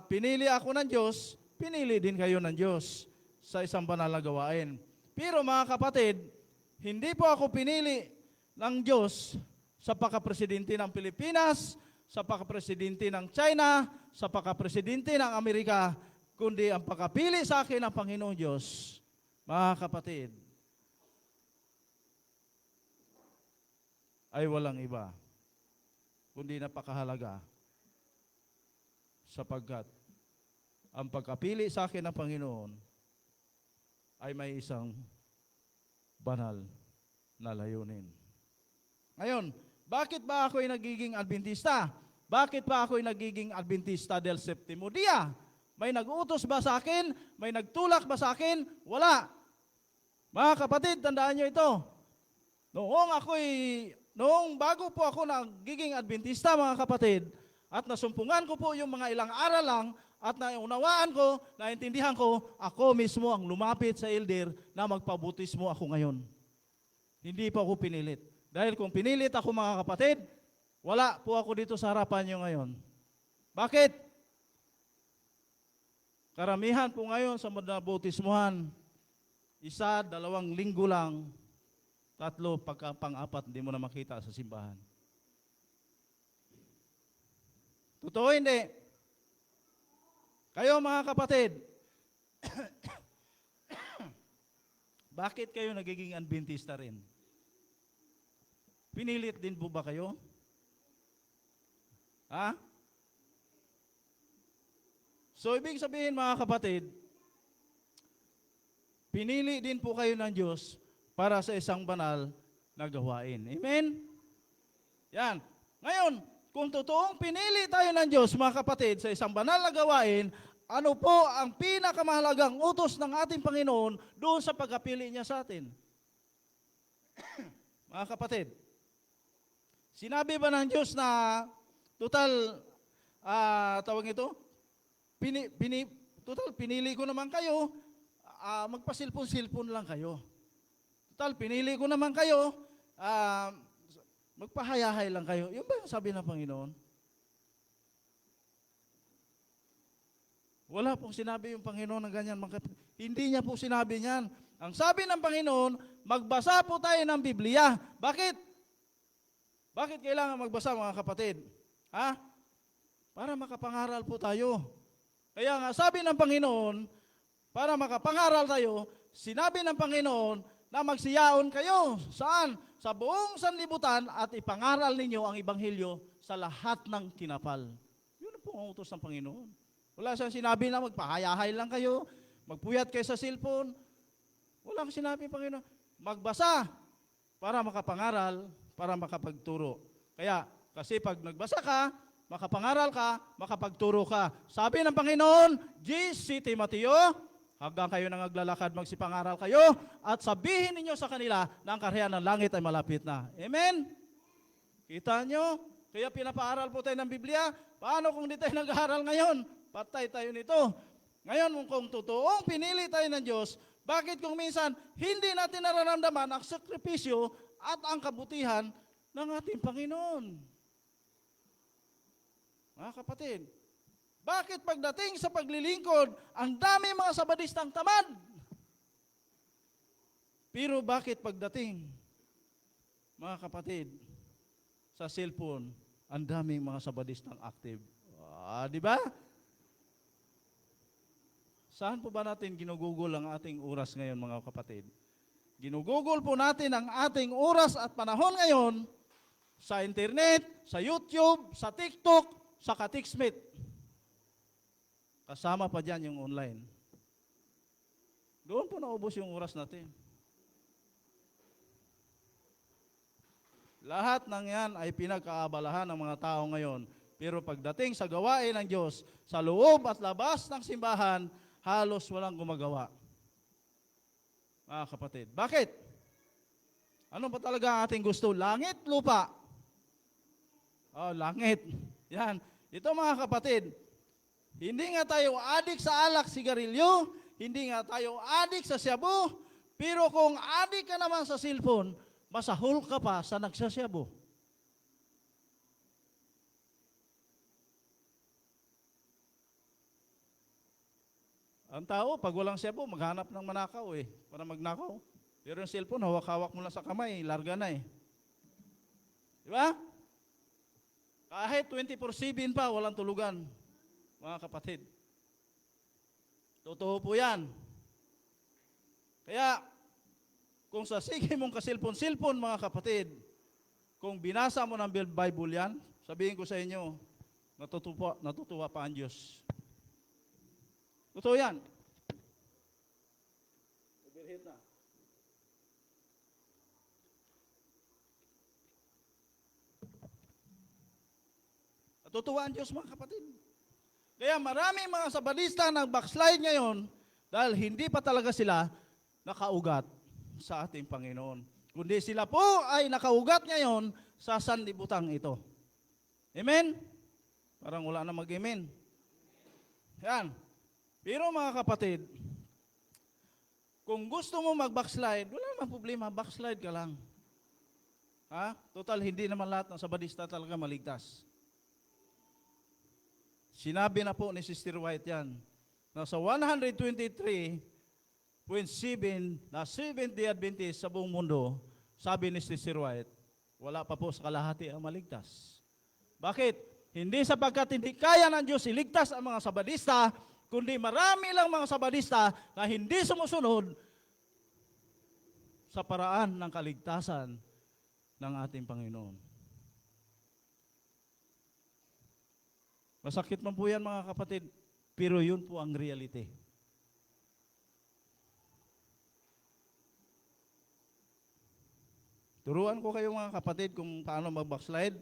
Speaker 6: pinili ako ng Diyos, pinili din kayo ng Diyos sa isang banal na gawain. Pero, mga kapatid, hindi po ako pinili ng Diyos sa pagkapresidente ng Pilipinas, sa pagkapresidente ng China, sa pagkapresidente ng Amerika, kundi ang pagkapili sa akin ng Panginoon Diyos. Mga kapatid, ay walang iba, kundi napakahalaga, sapagkat ang pagkapili sa akin ng Panginoon ay may isang banal na layunin. Ngayon, bakit ba ako'y nagiging Adventista? Bakit ba ako'y nagiging Adventista del Septimo Dia? May nag-utos ba sa akin? May nagtulak ba sa akin? Wala. Mga kapatid, tandaan nyo ito. Noong bago po ako nagiging Adventista, mga kapatid, at nasumpungan ko po yung mga ilang aral lang, at naunawaan ko, naintindihan ko, ako mismo ang lumapit sa elder na magpabutismo ako ngayon. Hindi pa ako pinilit. Dahil kung pinilit ako, mga kapatid, wala po ako dito sa harapan nyo ngayon. Bakit? Karamihan po ngayon sa bautismuhan, 1, 2 linggo lang, 3, pagka pang-4, hindi mo na makita sa simbahan. Totoo hindi? Kayo mga kapatid, bakit kayo nagiging Adventista rin? Pinilit din po ba kayo? Ha? So, ibig sabihin mga kapatid, pinili din po kayo ng Diyos para sa isang banal na gawain. Amen? Yan. Ngayon, kung totoong pinili tayo ng Diyos, mga kapatid, sa isang banal na gawain, ano po ang pinakamahalagang utos ng ating Panginoon doon sa pagkapili niya sa atin? Mga kapatid, sinabi ba ng Diyos na total, tawag ito, pinili ko naman kayo, magpasilpon-silpon lang kayo. Total, pinili ko naman kayo, magpahayahay lang kayo. Yun ba yung sabi ng Panginoon? Wala pong sinabi yung Panginoon ng ganyan. Hindi niya po sinabi niyan. Ang sabi ng Panginoon, magbasa po tayo ng Biblia. Bakit? Bakit kailangan magbasa, mga kapatid? Ha? Para makapangaral po tayo. Kaya nga, sabi ng Panginoon, para makapangaral tayo, sinabi ng Panginoon na magsiyaon kayo. Saan? Sa buong sanlibutan at ipangaral ninyo ang Ebanghelyo sa lahat ng tinapal. Yun po ang utos ng Panginoon. Wala siyang sinabi na magpahayahay lang kayo, magpuyat kayo sa cellphone. Wala kang sinabi, Panginoon. Magbasa para makapangaral, para makapagturo. Kaya, kasi pag nagbasa ka, makapangaral ka, makapagturo ka. Sabi ng Panginoon, si Timoteo, hanggang kayo nang naglalakad, magsipangaral kayo, at sabihin ninyo sa kanila na ang kaharian ng langit ay malapit na. Amen? Kita nyo? Kaya pinapaaral po tayo ng Biblia. Paano kung di tayo nag-aaral ngayon? Patay tayo nito. Ngayon, kung totoong pinili tayo ng Diyos, bakit kung minsan hindi natin nararamdaman ang sakripisyo at ang kabutihan ng ating Panginoon? Mga kapatid, bakit pagdating sa paglilingkod, ang dami mga sabadistang tamad? Pero bakit pagdating, mga kapatid, sa cellphone, ang daming mga sabadistang active? Di ba? Saan po ba natin ginugugol ang ating oras ngayon, mga kapatid? Ginugugol po natin ang ating oras at panahon ngayon sa internet, sa YouTube, sa TikTok, sa Katixmate. Kasama pa dyan yung online. Doon po naubos yung oras natin. Lahat ng yan ay pinagkaabalahan ng mga tao ngayon. Pero pagdating sa gawain ng Diyos, sa loob at labas ng simbahan, halos walang gumagawa. Mga kapatid. Bakit? Ano ba talaga ang ating gusto? Langit, lupa? Langit. Yan. Ito mga kapatid, hindi nga tayo adik sa alak, sigarilyo, hindi nga tayo adik sa shabu, pero kung adik ka naman sa cellphone, masahol ka pa sa nagsasyabu. Ang tao, pag walang shabu, maghanap ng manakaw para magnakaw. Pero yung cellphone, hawak-hawak mo lang sa kamay, larga na Di ba? Kahit 24/7 pa, walang tulugan, mga kapatid. Totoo po yan. Kaya, kung sa sige mong kasilpon-silpon, mga kapatid, kung binasa mo ng Bible yan, sabihin ko sa inyo, natutuwa pa ang Diyos. Totoo yan. Overhead na. Natutuwa ang Diyos, mga kapatid. Kaya maraming mga sabadista nag-backslide ngayon dahil hindi pa talaga sila nakaugat sa ating Panginoon. Kundi sila po ay nakaugat ngayon sa sanlibutan ito. Amen? Parang wala na mag-amen. Yan. Pero mga kapatid, kung gusto mo mag-backslide, wala namang problema, backslide ka lang. Ha? Total, hindi naman lahat ng sabadista talaga maligtas. Sinabi na po ni Sister White yan, na sa 123.7 na Seventh-day Adventist sa buong mundo, sabi ni Sister White, wala pa po sa kalahati ang maligtas. Bakit? Hindi sapagkat hindi kaya ng Diyos iligtas ang mga sabadista, kundi marami lang mga sabadista na hindi sumusunod sa paraan ng kaligtasan ng ating Panginoon. Masakit man po yan, mga kapatid, pero yun po ang reality. Turuan ko kayo, mga kapatid, kung paano mag-backslide.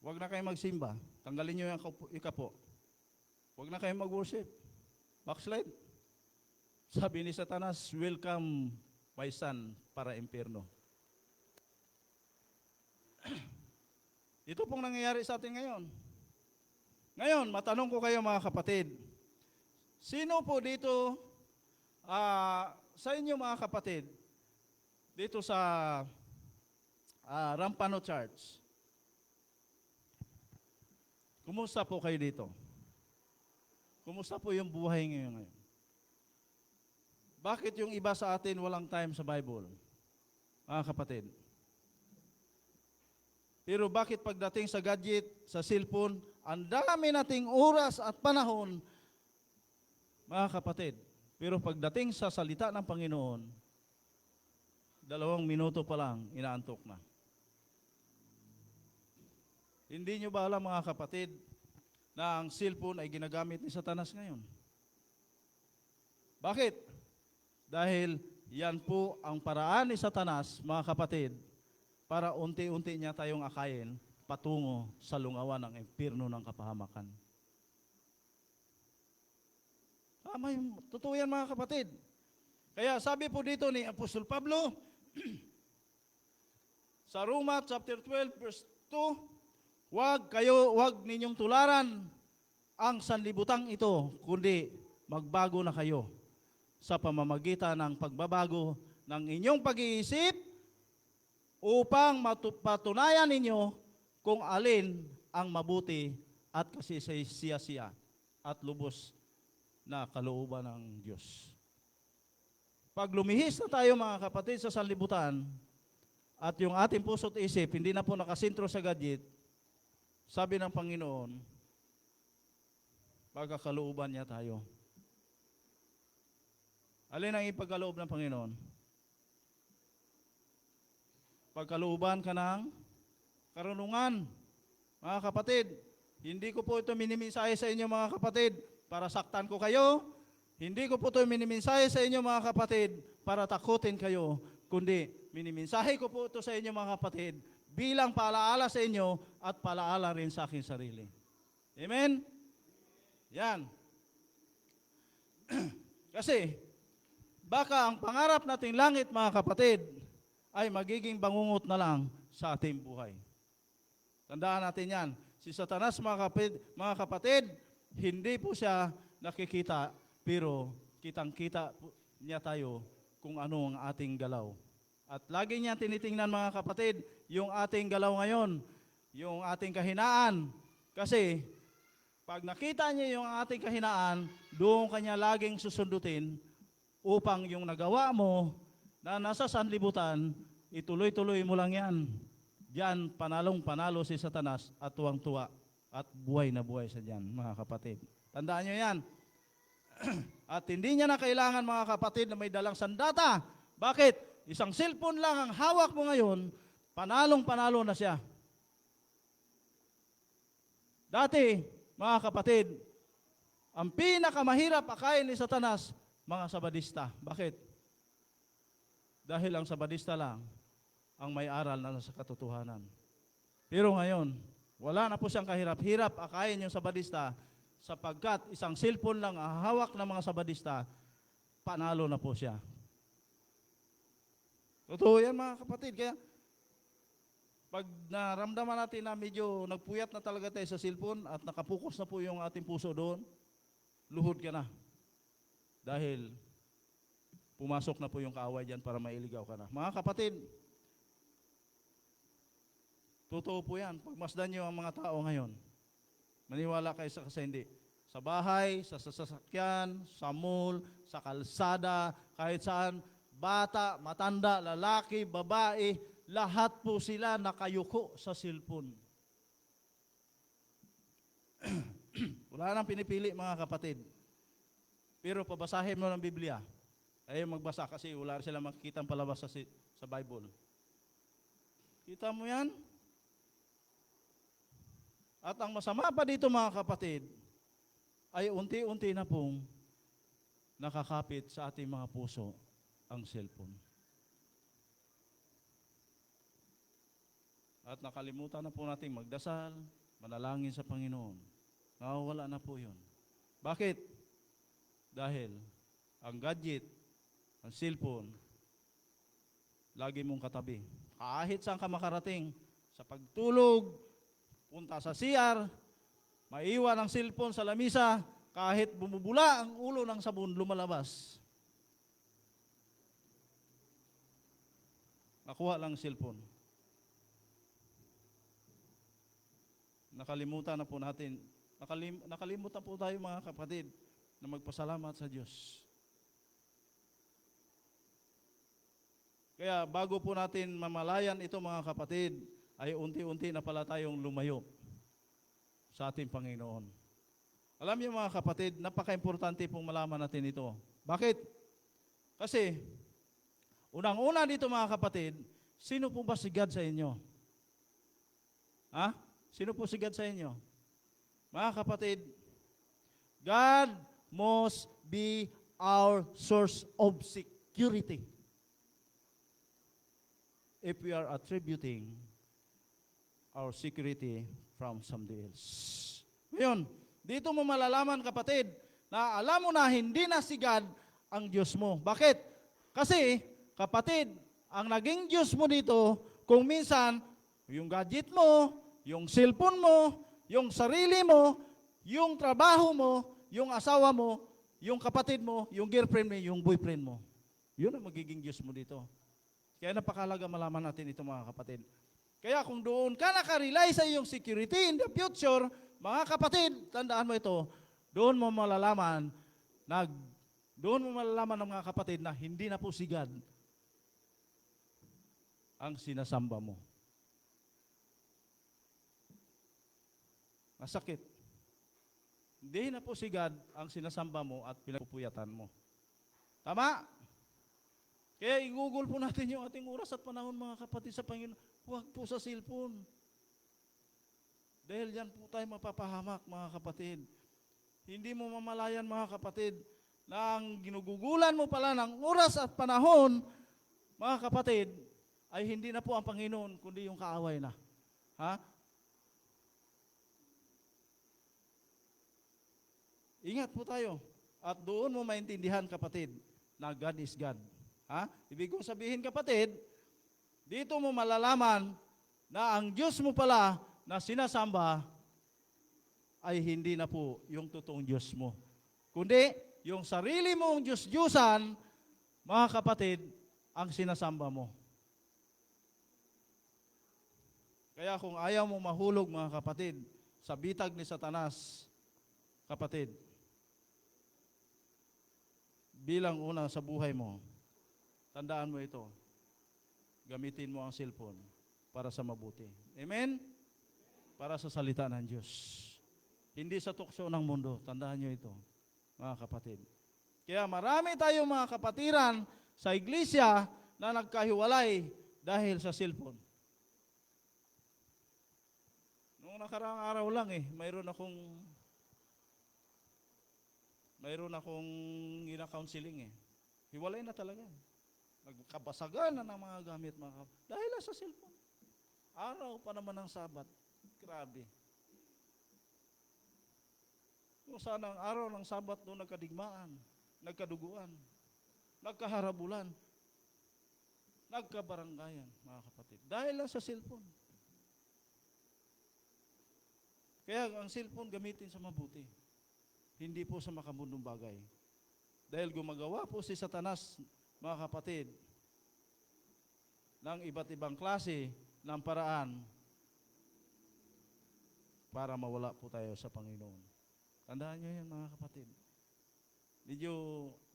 Speaker 6: Huwag na kayo magsimba. Tanggalin nyo yung ikapo. Huwag na kayo mag-worship. Backslide. Sabi ni Satanas, welcome my son para impyerno. Ito pong nangyayari sa atin ngayon. Ngayon, matanong ko kayo, mga kapatid, sino po dito, sa inyo, mga kapatid, dito sa Rampano Church, kumusta po kayo dito? Kumusta po yung buhay ngayon? Bakit yung iba sa atin walang time sa Bible, mga kapatid? Pero bakit pagdating sa gadget, sa cellphone, ang dami nating oras at panahon, mga kapatid. Pero pagdating sa salita ng Panginoon, 2 minuto pa lang, inaantok na. Hindi nyo ba alam, mga kapatid, na ang cellphone ay ginagamit ni Satanas ngayon? Bakit? Dahil yan po ang paraan ni Satanas, mga kapatid, para unti-unti niya tayong akayin patungo sa lungawan ng impyerno ng kapahamakan. Totoo yan, mga kapatid. Kaya sabi po dito ni Apostol Pablo, sa Roma chapter 12 verse 2, wag ninyong tularan ang sanlibutang ito, kundi magbago na kayo sa pamamagitan ng pagbabago ng inyong pag-iisip upang patunayan ninyo kung alin ang mabuti at kasisiyasiya at lubos na kalooban ng Diyos. Pag lumihis na tayo, mga kapatid, sa sanlibutan at yung ating puso't isip hindi na po nakasentro sa gadget, sabi ng Panginoon, pagkakalooban niya tayo. Alin ang ipagkaloob ng Panginoon? Pagkalooban ka ng karunungan. Mga kapatid, hindi ko po ito minimensahe sa inyo, mga kapatid, para saktan ko kayo. Hindi ko po ito minimensahe sa inyo, mga kapatid, para takutin kayo. Kundi, minimensahe ko po ito sa inyo, mga kapatid, bilang paalaala sa inyo at paalaala rin sa aking sarili. Amen? Yan. Kasi, baka ang pangarap nating langit, mga kapatid, ay magiging bangungot na lang sa ating buhay. Tandaan natin yan. Si Satanas, mga kapatid, hindi po siya nakikita, pero kitang-kita niya tayo kung ano ang ating galaw. At lagi niya tinitingnan, mga kapatid, yung ating galaw ngayon, yung ating kahinaan. Kasi, pag nakita niya yung ating kahinaan, doon kanya laging susundutin upang yung nagawa mo na nasa sanlibutan, ituloy-tuloy mo lang yan. diyan panalong-panalo si Satanas at tuwang-tuwa at buhay na buhay sa diyan, mga kapatid. Tandaan nyo yan. At hindi niya na kailangan, mga kapatid, na may dalang sandata. Bakit? Isang cellphone lang ang hawak mo ngayon, panalong-panalo na siya. Dati, mga kapatid, ang pinakamahirap akayin ni Satanas, mga sabadista. Bakit? Dahil ang sabadista lang ang may aral na nasa katotohanan. Pero ngayon, wala na po siyang kahirap-hirap akayin yung sabadista sapagkat isang cellphone lang ang hawak ng mga sabadista, panalo na po siya. Totoo yan, mga kapatid. Kaya, pag naramdaman natin na medyo nagpuyat na talaga tayo sa cellphone at nakapokus na po yung ating puso doon, luhod ka na. Dahil pumasok na po yung kaaway dyan para mailigaw ka na. Mga kapatid, totoo po yan. Pagmasdan nyo ang mga tao ngayon, maniwala kayo sa kasi hindi. Sa bahay, sa sasakyan, sa mall, sa kalsada, kahit saan, bata, matanda, lalaki, babae, lahat po sila nakayuko sa cellphone. Wala nang pinipili, mga kapatid. Pero pabasahin mo ng Biblia. Ayaw magbasa kasi wala sila makikita ang palabas sa Bible. Kita mo yan? At ang masama pa dito, mga kapatid, ay unti-unti na pong nakakapit sa ating mga puso ang cellphone. At nakalimutan na po natin magdasal, manalangin sa Panginoon. Nawawala na po yun. Bakit? Dahil ang gadget, ang cellphone, lagi mong katabi. Kahit saan ka makarating, sa pagtulog, punta sa CR, maiwan ang cellphone sa lamisa, kahit bumubula ang ulo ng sabon, lumalabas. Nakuha lang ang cellphone. Nakalimutan na po natin, nakalimutan po tayo, mga kapatid, na magpasalamat sa Diyos. Kaya bago po natin mamalayan ito, mga kapatid, ay unti-unti na pala tayong lumayo sa ating Panginoon. Alam niyo, mga kapatid, napaka-importante pong malaman natin ito. Bakit? Kasi, unang-una dito, mga kapatid, sino po ba si God sa inyo? Ha? Sino po si God sa inyo? Mga kapatid, God must be our source of security. If we are attributing our security from somebody else. Ngayon, dito mo malalaman, kapatid, na alam mo na hindi na si God ang Diyos mo. Bakit? Kasi, kapatid, ang naging Diyos mo dito, kung minsan, yung gadget mo, yung cellphone mo, yung sarili mo, yung trabaho mo, yung asawa mo, yung kapatid mo, yung girlfriend mo, yung boyfriend mo. Yun ang magiging Diyos mo dito. Kaya napakalaga malaman natin ito, mga kapatid. Kaya kung doon ka nakarely sa iyong security in the future, mga kapatid, tandaan mo ito, doon mo malalaman ng mga kapatid na hindi na po si God ang sinasamba mo. Masakit. Hindi na po si God ang sinasamba mo at pinagpupuyatan mo. Tama? Kaya igugol po natin yung ating oras at panahon, mga kapatid, sa Panginoon. Huwag po sa cellphone. Dahil yan po tayo mapapahamak, mga kapatid. Hindi mo mamalayan, mga kapatid, na ang ginugugulan mo pala ng oras at panahon, mga kapatid, ay hindi na po ang Panginoon, kundi yung kaaway na. Ha? Ingat po tayo. At doon mo maintindihan, kapatid, na God is God. Ha? Ibig kong sabihin, kapatid, dito mo malalaman na ang Diyos mo pala na sinasamba ay hindi na po yung totoong Diyos mo. Kundi, yung sarili mong Diyos-Diyusan, mga kapatid, ang sinasamba mo. Kaya kung ayaw mo mahulog, mga kapatid, sa bitag ni Satanas, kapatid, bilang una sa buhay mo, tandaan mo ito, gamitin mo ang cellphone para sa mabuti. Amen? Para sa salita ng Diyos. Hindi sa tukso ng mundo. Tandaan nyo ito, mga kapatid. Kaya marami tayong mga kapatiran sa iglesia na nagkahiwalay dahil sa cellphone. Noong nakaraang araw lang mayroon akong ina-counseling Hiwalay na talaga. Nagkabasagan na ng mga gamit dahil sa cellphone. Araw pa naman ng Sabat. Grabe. Kung saan ang araw ng Sabat doon nagkadigmaan, nagkaduguan, nagkaharabulan, nagkabaranggayan, mga kapatid. Dahil lang sa cellphone. Kaya ang cellphone gamitin sa mabuti. Hindi po sa makamundong bagay. Dahil gumagawa po si Satanas, mga kapatid, ng iba't ibang klase ng paraan para mawala po tayo sa Panginoon. Tandaan nyo yan, mga kapatid. Medyo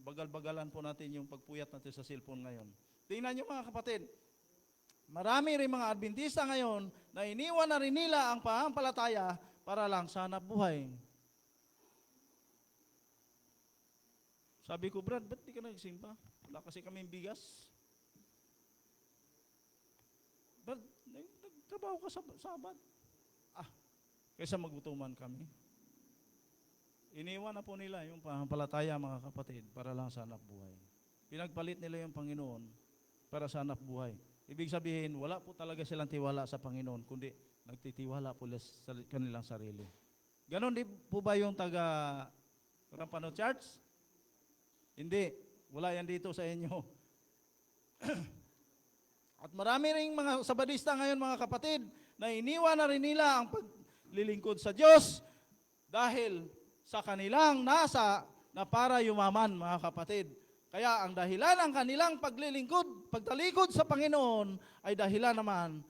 Speaker 6: bagal-bagalan po natin yung pagpuyat natin sa cellphone ngayon. Tingnan nyo, mga kapatid, marami rin mga Adventista ngayon na iniwan na rin nila ang pananampalataya para lang sa hanap buhay. Sabi ko, Brad, ba't di ka nagsimba? Wala kasi kaming bigas. Brad, nagtrabaho ka sa Sabat. Kaysa magutuman kami. Iniwan na po nila yung pananampalataya, mga kapatid, para lang sa hanap buhay. Pinagpalit nila yung Panginoon para sa hanap buhay. Ibig sabihin, wala po talaga silang tiwala sa Panginoon, kundi nagtitiwala po sa kanilang sarili. Ganon din po ba yung taga Rampano Church? Hindi. Wala yan dito sa inyo. At marami ring mga Sabadista ngayon, mga kapatid, na iniwan na rin nila ang paglilingkod sa Diyos dahil sa kanilang nasa na para yumaman, mga kapatid. Kaya ang dahilan ng kanilang pagtalikod sa Panginoon ay dahilan naman,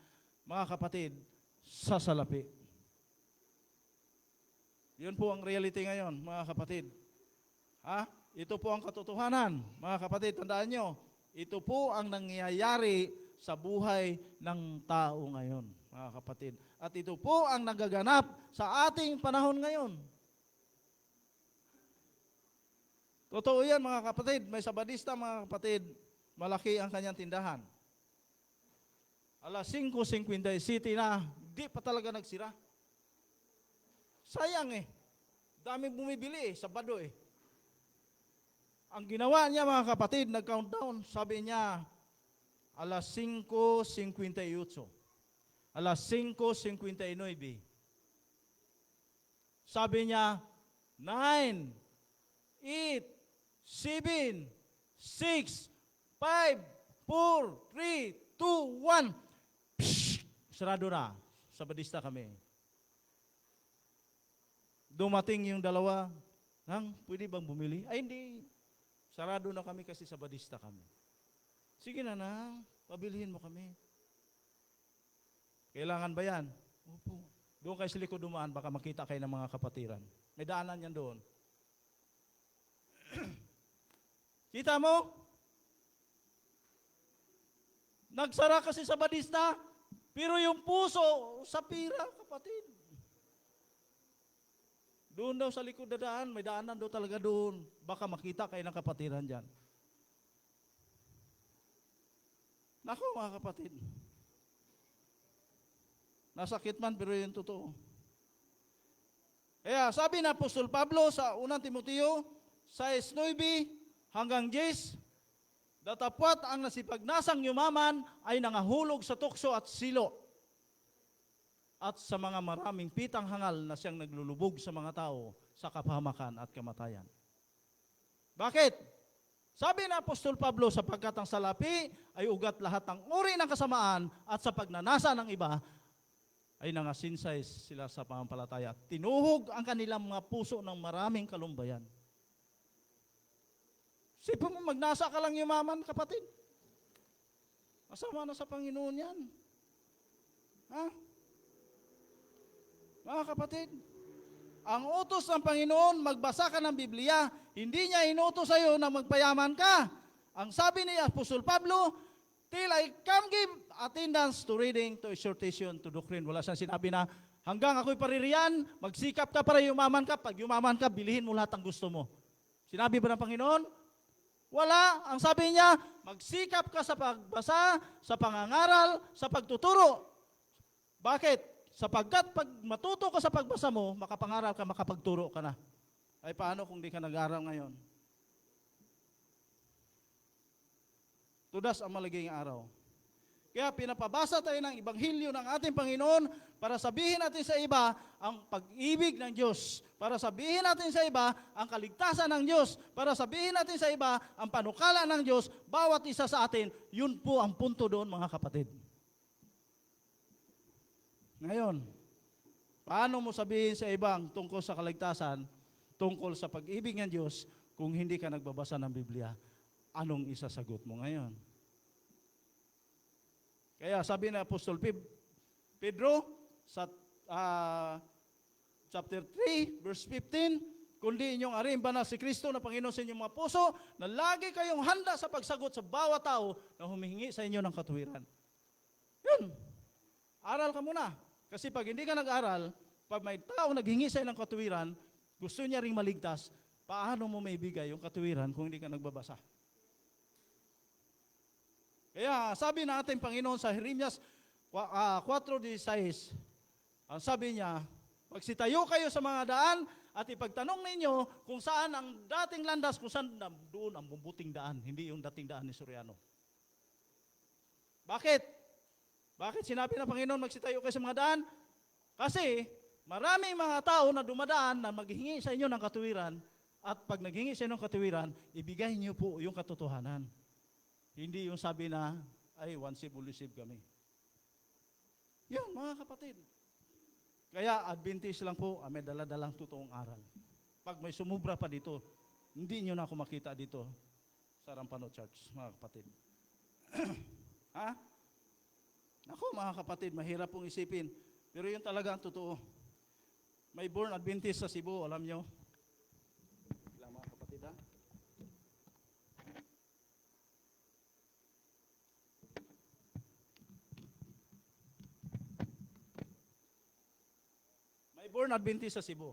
Speaker 6: mga kapatid, sa salapi. Yun po ang reality ngayon, mga kapatid. Ito po ang katotohanan, mga kapatid. Tandaan nyo, ito po ang nangyayari sa buhay ng tao ngayon, mga kapatid. At ito po ang nagaganap sa ating panahon ngayon. Totoo yan, mga kapatid. May Sabadista, mga kapatid, malaki ang kanyang tindahan. Alas 5:50 City na, di pa talaga nagsira. Sayang Dami bumibili Sabado Ang ginawa niya, mga kapatid, nag-countdown. Sabi niya, alas 5:58. Alas 5:59. Sabi niya, 9, 8, 7, 6, 5, 4, 3, 2, 1. Psh! Sarado na. Sabadista kami. Dumating yung dalawa. Pwede bang bumili? Ay, hindi. Sarado na kami kasi Sabadista kami. Sige na, pabilihin mo kami. Kailangan ba yan? Opo. Doon kayo sa likod dumaan, baka makita kayo ng mga kapatiran. May daanan yan doon. Kita mo? Nagsara kasi sa Sabadista, pero yung puso sa pira, kapatid. Doon daw sa likod na daan, may daanan daw talaga doon. Baka makita kayo ng kapatiran dyan. Naku, mga kapatid. Nasakit man, pero yun totoo. Kaya sabi na Apostol Pablo sa 1 Timoteo, 6:9 hanggang 10, datapwat ang nasipagnasang yumaman ay nangahulog sa tukso at silo at sa mga maraming pitang hangal na siyang naglulubog sa mga tao sa kapahamakan at kamatayan. Bakit? Sabi na Apostol Pablo, sapagkat ang salapi ay ugat lahat ng uri ng kasamaan at sa pagnanasa ng iba ay nangasinsay sila sa pananampalataya. Tinuhog ang kanilang mga puso ng maraming kalumbayan. Sipin mo, magnasa ka lang yumaman, kapatid. Masama na sa Panginoon yan. Mga kapatid, ang utos ng Panginoon, magbasa ka ng Biblia, hindi niya inutos sa iyo na magpayaman ka. Ang sabi ni Apostol Pablo, till I come give attendance to reading, to exhortation, to doctrine. Wala siyang sinabi na, hanggang ako'y paririyan, magsikap ka para yumaman ka. Pag yumaman ka, bilihin mo lahat ng gusto mo. Sinabi ba ng Panginoon? Wala. Ang sabi niya, magsikap ka sa pagbasa, sa pangangaral, sa pagtuturo. Bakit? Sapagkat pag matuto ka sa pagbasa mo, makapangaral ka, makapagturo ka na. Ay paano kung di ka nag-aral ngayon? Tudas ang maligayang araw. Kaya pinapabasa tayo ng Ebanghelyo ng ating Panginoon para sabihin natin sa iba ang pag-ibig ng Diyos. Para sabihin natin sa iba ang kaligtasan ng Diyos. Para sabihin natin sa iba ang panukala ng Diyos. Bawat isa sa atin, yun po ang punto doon mga kapatid. Ngayon, paano mo sabihin sa ibang tungkol sa kaligtasan, tungkol sa pag-ibig ng Diyos, kung hindi ka nagbabasa ng Biblia? Anong isasagot mo ngayon? Kaya sabi na Apostol Pedro sa chapter 3, verse 15, kundi inyong arimba na si Kristo na Panginoon sa inyong mga puso, na lagi kayong handa sa pagsagot sa bawat tao na humihingi sa inyo ng katuwiran. Yun. Aral ka muna. Kasi pag hindi ka nag-aral, pag may tao naghingi sa iyo ng katuwiran, gusto niya ring maligtas, paano mo maibigay yung katuwiran kung hindi ka nagbabasa? Kaya sabi na ating Panginoon sa Jeremias 4:16, ang sabi niya, pagsitayo kayo sa mga daan at ipagtanong ninyo kung saan ang dating landas, kung saan doon ang bumbuting daan, hindi yung dating daan ni Soriano. Bakit? Bakit sinabi ng Panginoon magsitayo kayo sa mga daan? Kasi maraming mga tao na dumadaan na maghingi sa inyo ng katuwiran, at pag naghingi sa inyo ng katuwiran, ibigay niyo po yung katotohanan. Hindi yung sabi na, ay, once receive kami. Yun, mga kapatid. Kaya, Adventist lang po, may daladalang totoong aral. Pag may sumubra pa dito, hindi nyo na ako makita dito sa Rampano Church, mga kapatid. Ha? Ako, mga kapatid, mahirap pong isipin. Pero yun talaga ang totoo. May born Adventist sa Cebu, alam nyo? Ilang mga kapatid, ha? May born Adventist sa Cebu.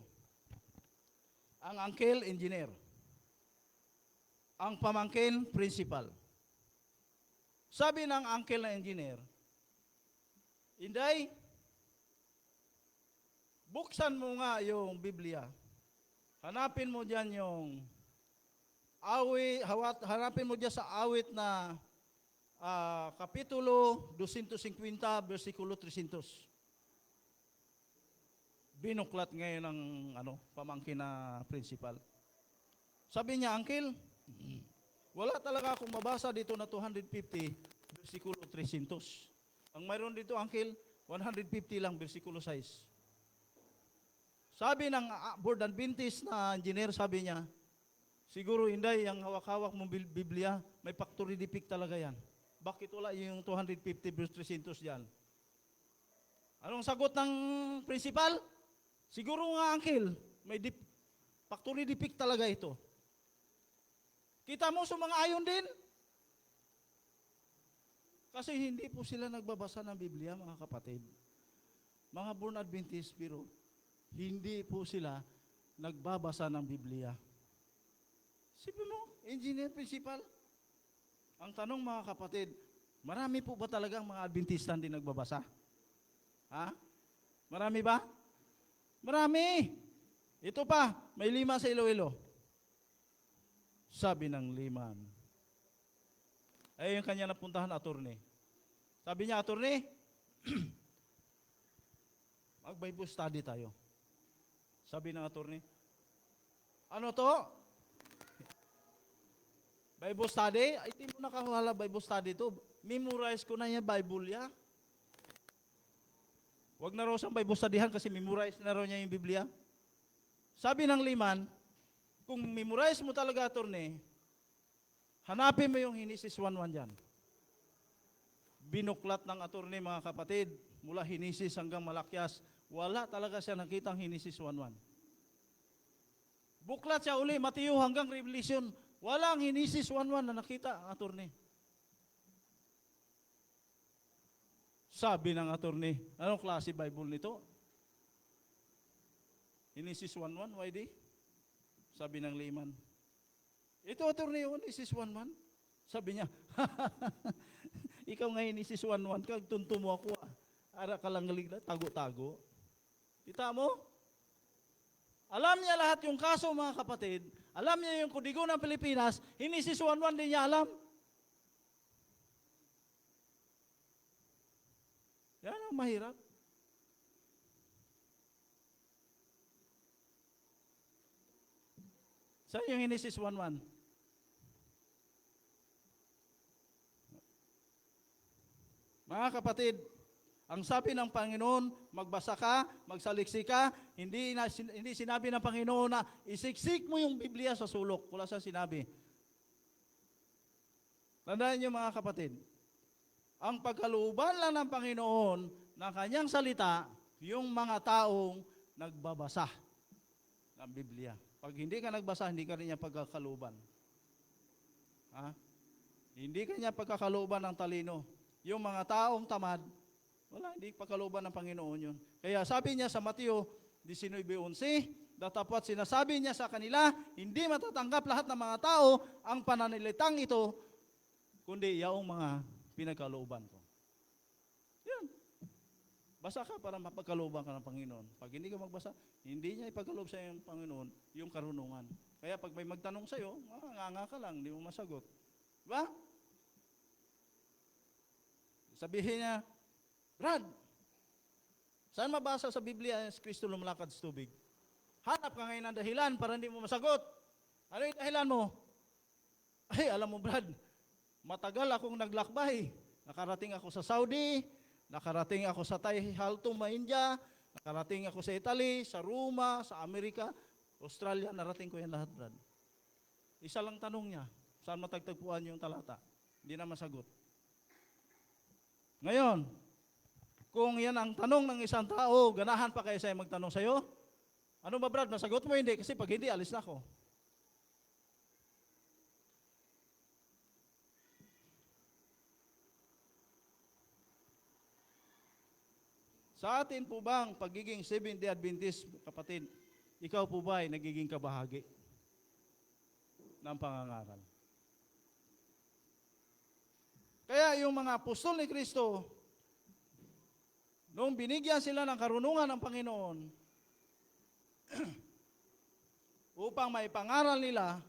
Speaker 6: Ang uncle, engineer. Ang pamangkin, principal. Sabi ng uncle na engineer, Inday, buksan mo nga yung Biblia. Hanapin mo diyan yung hanapin mo diyan sa awit na kapitulo 250, versikulo 300. Binuklat ngayon ng pamangkin na principal. Sabi niya, Uncle, wala talaga akong mabasa dito na 250, versikulo 300. Ang mayroon dito, Uncle, 150 lang, versikulo 6. Sabi ng board Adventist na engineer, sabi niya, siguro, Inday, ang hawak-hawak mong Biblia, may factory defect talaga yan. Bakit wala yung 250 verse 300 dyan? Anong sagot ng principal? Siguro nga, Uncle, may factory defect talaga ito. Kita mo, sumang-ayon din. Kasi hindi po sila nagbabasa ng Biblia, mga kapatid. Mga born Adventist, pero hindi po sila nagbabasa ng Biblia. Sipin mo, engineer principal. Ang tanong, mga kapatid, marami po ba talagang mga Adventista hindi nagbabasa? Ha? Marami ba? Marami. Ito pa, may 5 sa Iloilo. Sabi ng 5. Ay, yung kanya napuntahan, attorney. Sabi niya, attorney, mag-Bible study tayo. Sabi ng attorney, ano to? Bible study? Ay, di mo nakakuhala Bible study to. Memorize ko na niya Bible ya. Huwag na raw siyang Bible studyhan kasi memorize na raw niya yung Biblia. Sabi ng 5, kung memorize mo talaga, attorney, hanapin mo yung Genesis 1:1 dyan. Binuklat ng attorney, mga kapatid, mula Genesis hanggang Malakyas, wala talaga siya nakitang Genesis 1:1. Buklat siya uli, Mateo hanggang Revelation, walang Genesis 1:1 na nakita ang attorney. Sabi ng attorney, anong klase Bible nito? Genesis 1:1, YD? Sabi ng layman. Ito attorney, Genesis 1:1. Sabi niya, ikaw nga Genesis 1:1, kagtunto mo ako. Ara ka lang galigla, tago-tago. Kita mo? Alam niya lahat yung kaso, mga kapatid. Alam niya yung kodigo ng Pilipinas. Genesis 1:1 din niya alam. Yan ang mahirap. Saan yung Genesis 1:1? Mga kapatid, ang sabi ng Panginoon, magbasa ka, magsaliksi ka, hindi sinabi ng Panginoon na isiksik mo yung Biblia sa sulok. Wala siyang sinabi. Tandaan niyo mga kapatid, ang pagkalooban lang ng Panginoon ng kanyang salita, yung mga taong nagbabasa ng Biblia. Pag hindi ka nagbasa, hindi ka rin niya pagkakalooban. Ha? Hindi ka niya pagkakalooban ng talino. Yung mga taong tamad, wala, hindi pagkalooban ng Panginoon yun. Kaya sabi niya sa Mateo 19:11, datapwat sinasabi niya sa kanila, hindi matatanggap lahat ng mga tao ang pananalitang ito, kundi yaong mga pinagkalooban ko. Yan. Basa ka para mapagkalooban ka ng Panginoon. Pag hindi ka magbasa, hindi niya ipagkaloob sa iyo ng Panginoon yung karunungan. Kaya pag may magtanong sa iyo, nganga ka lang, hindi mo masagot. Diba? Sabihin niya, Brad, saan mabasa sa Biblia ang Kristo lumalakad sa tubig? Hanap ka ngayon ng dahilan para hindi mo masagot. Ano yung dahilan mo? Ay, alam mo Brad, matagal akong naglakbay. Nakarating ako sa Saudi, nakarating ako sa Haltom, India, nakarating ako sa Italy, sa Roma, sa Amerika, Australia, narating ko yan lahat, Brad. Isa lang tanong niya, saan matagtagpuan yung talata? Hindi na masagot. Ngayon, kung yan ang tanong ng isang tao, ganahan pa kayo sa'yo magtanong sa'yo? Ano ba Brad, masagot mo hindi? Kasi pag hindi, alis na ako. Sa atin po bang pagiging Seventh-day Adventist, kapatid, ikaw po ba ay nagiging kabahagi ng pangangaral? Kaya yung mga apostol ni Kristo, noong binigyan sila ng karunungan ng Panginoon, upang maipangaral nila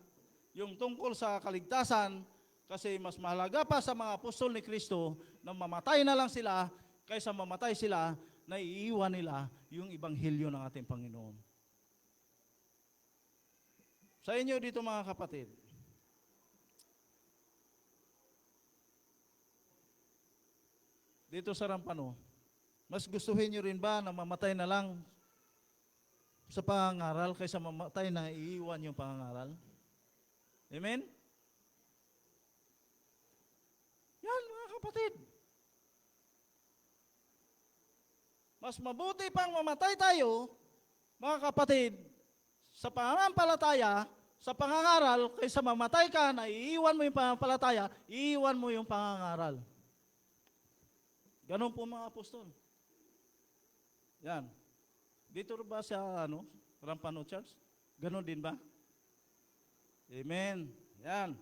Speaker 6: yung tungkol sa kaligtasan, kasi mas mahalaga pa sa mga apostol ni Kristo na mamatay na lang sila kaysa mamatay sila na iiwan nila yung ibanghilyo ng ating Panginoon. Sa inyo dito mga kapatid, dito sa Rampano, mas gustuhin nyo rin ba na mamatay na lang sa pangangaral kaysa mamatay na iiwan yung pangangaral? Amen? Yan mga kapatid. Mas mabuti pang mamatay tayo, mga kapatid, sa pananampalataya, sa pangangaral, kaysa mamatay ka na iiwan mo yung pananampalataya, iiwan mo yung pangangaral. Ganon po mga apostol. Yan. Dito ba sa Rampano Church? Ganon din ba? Amen. Yan.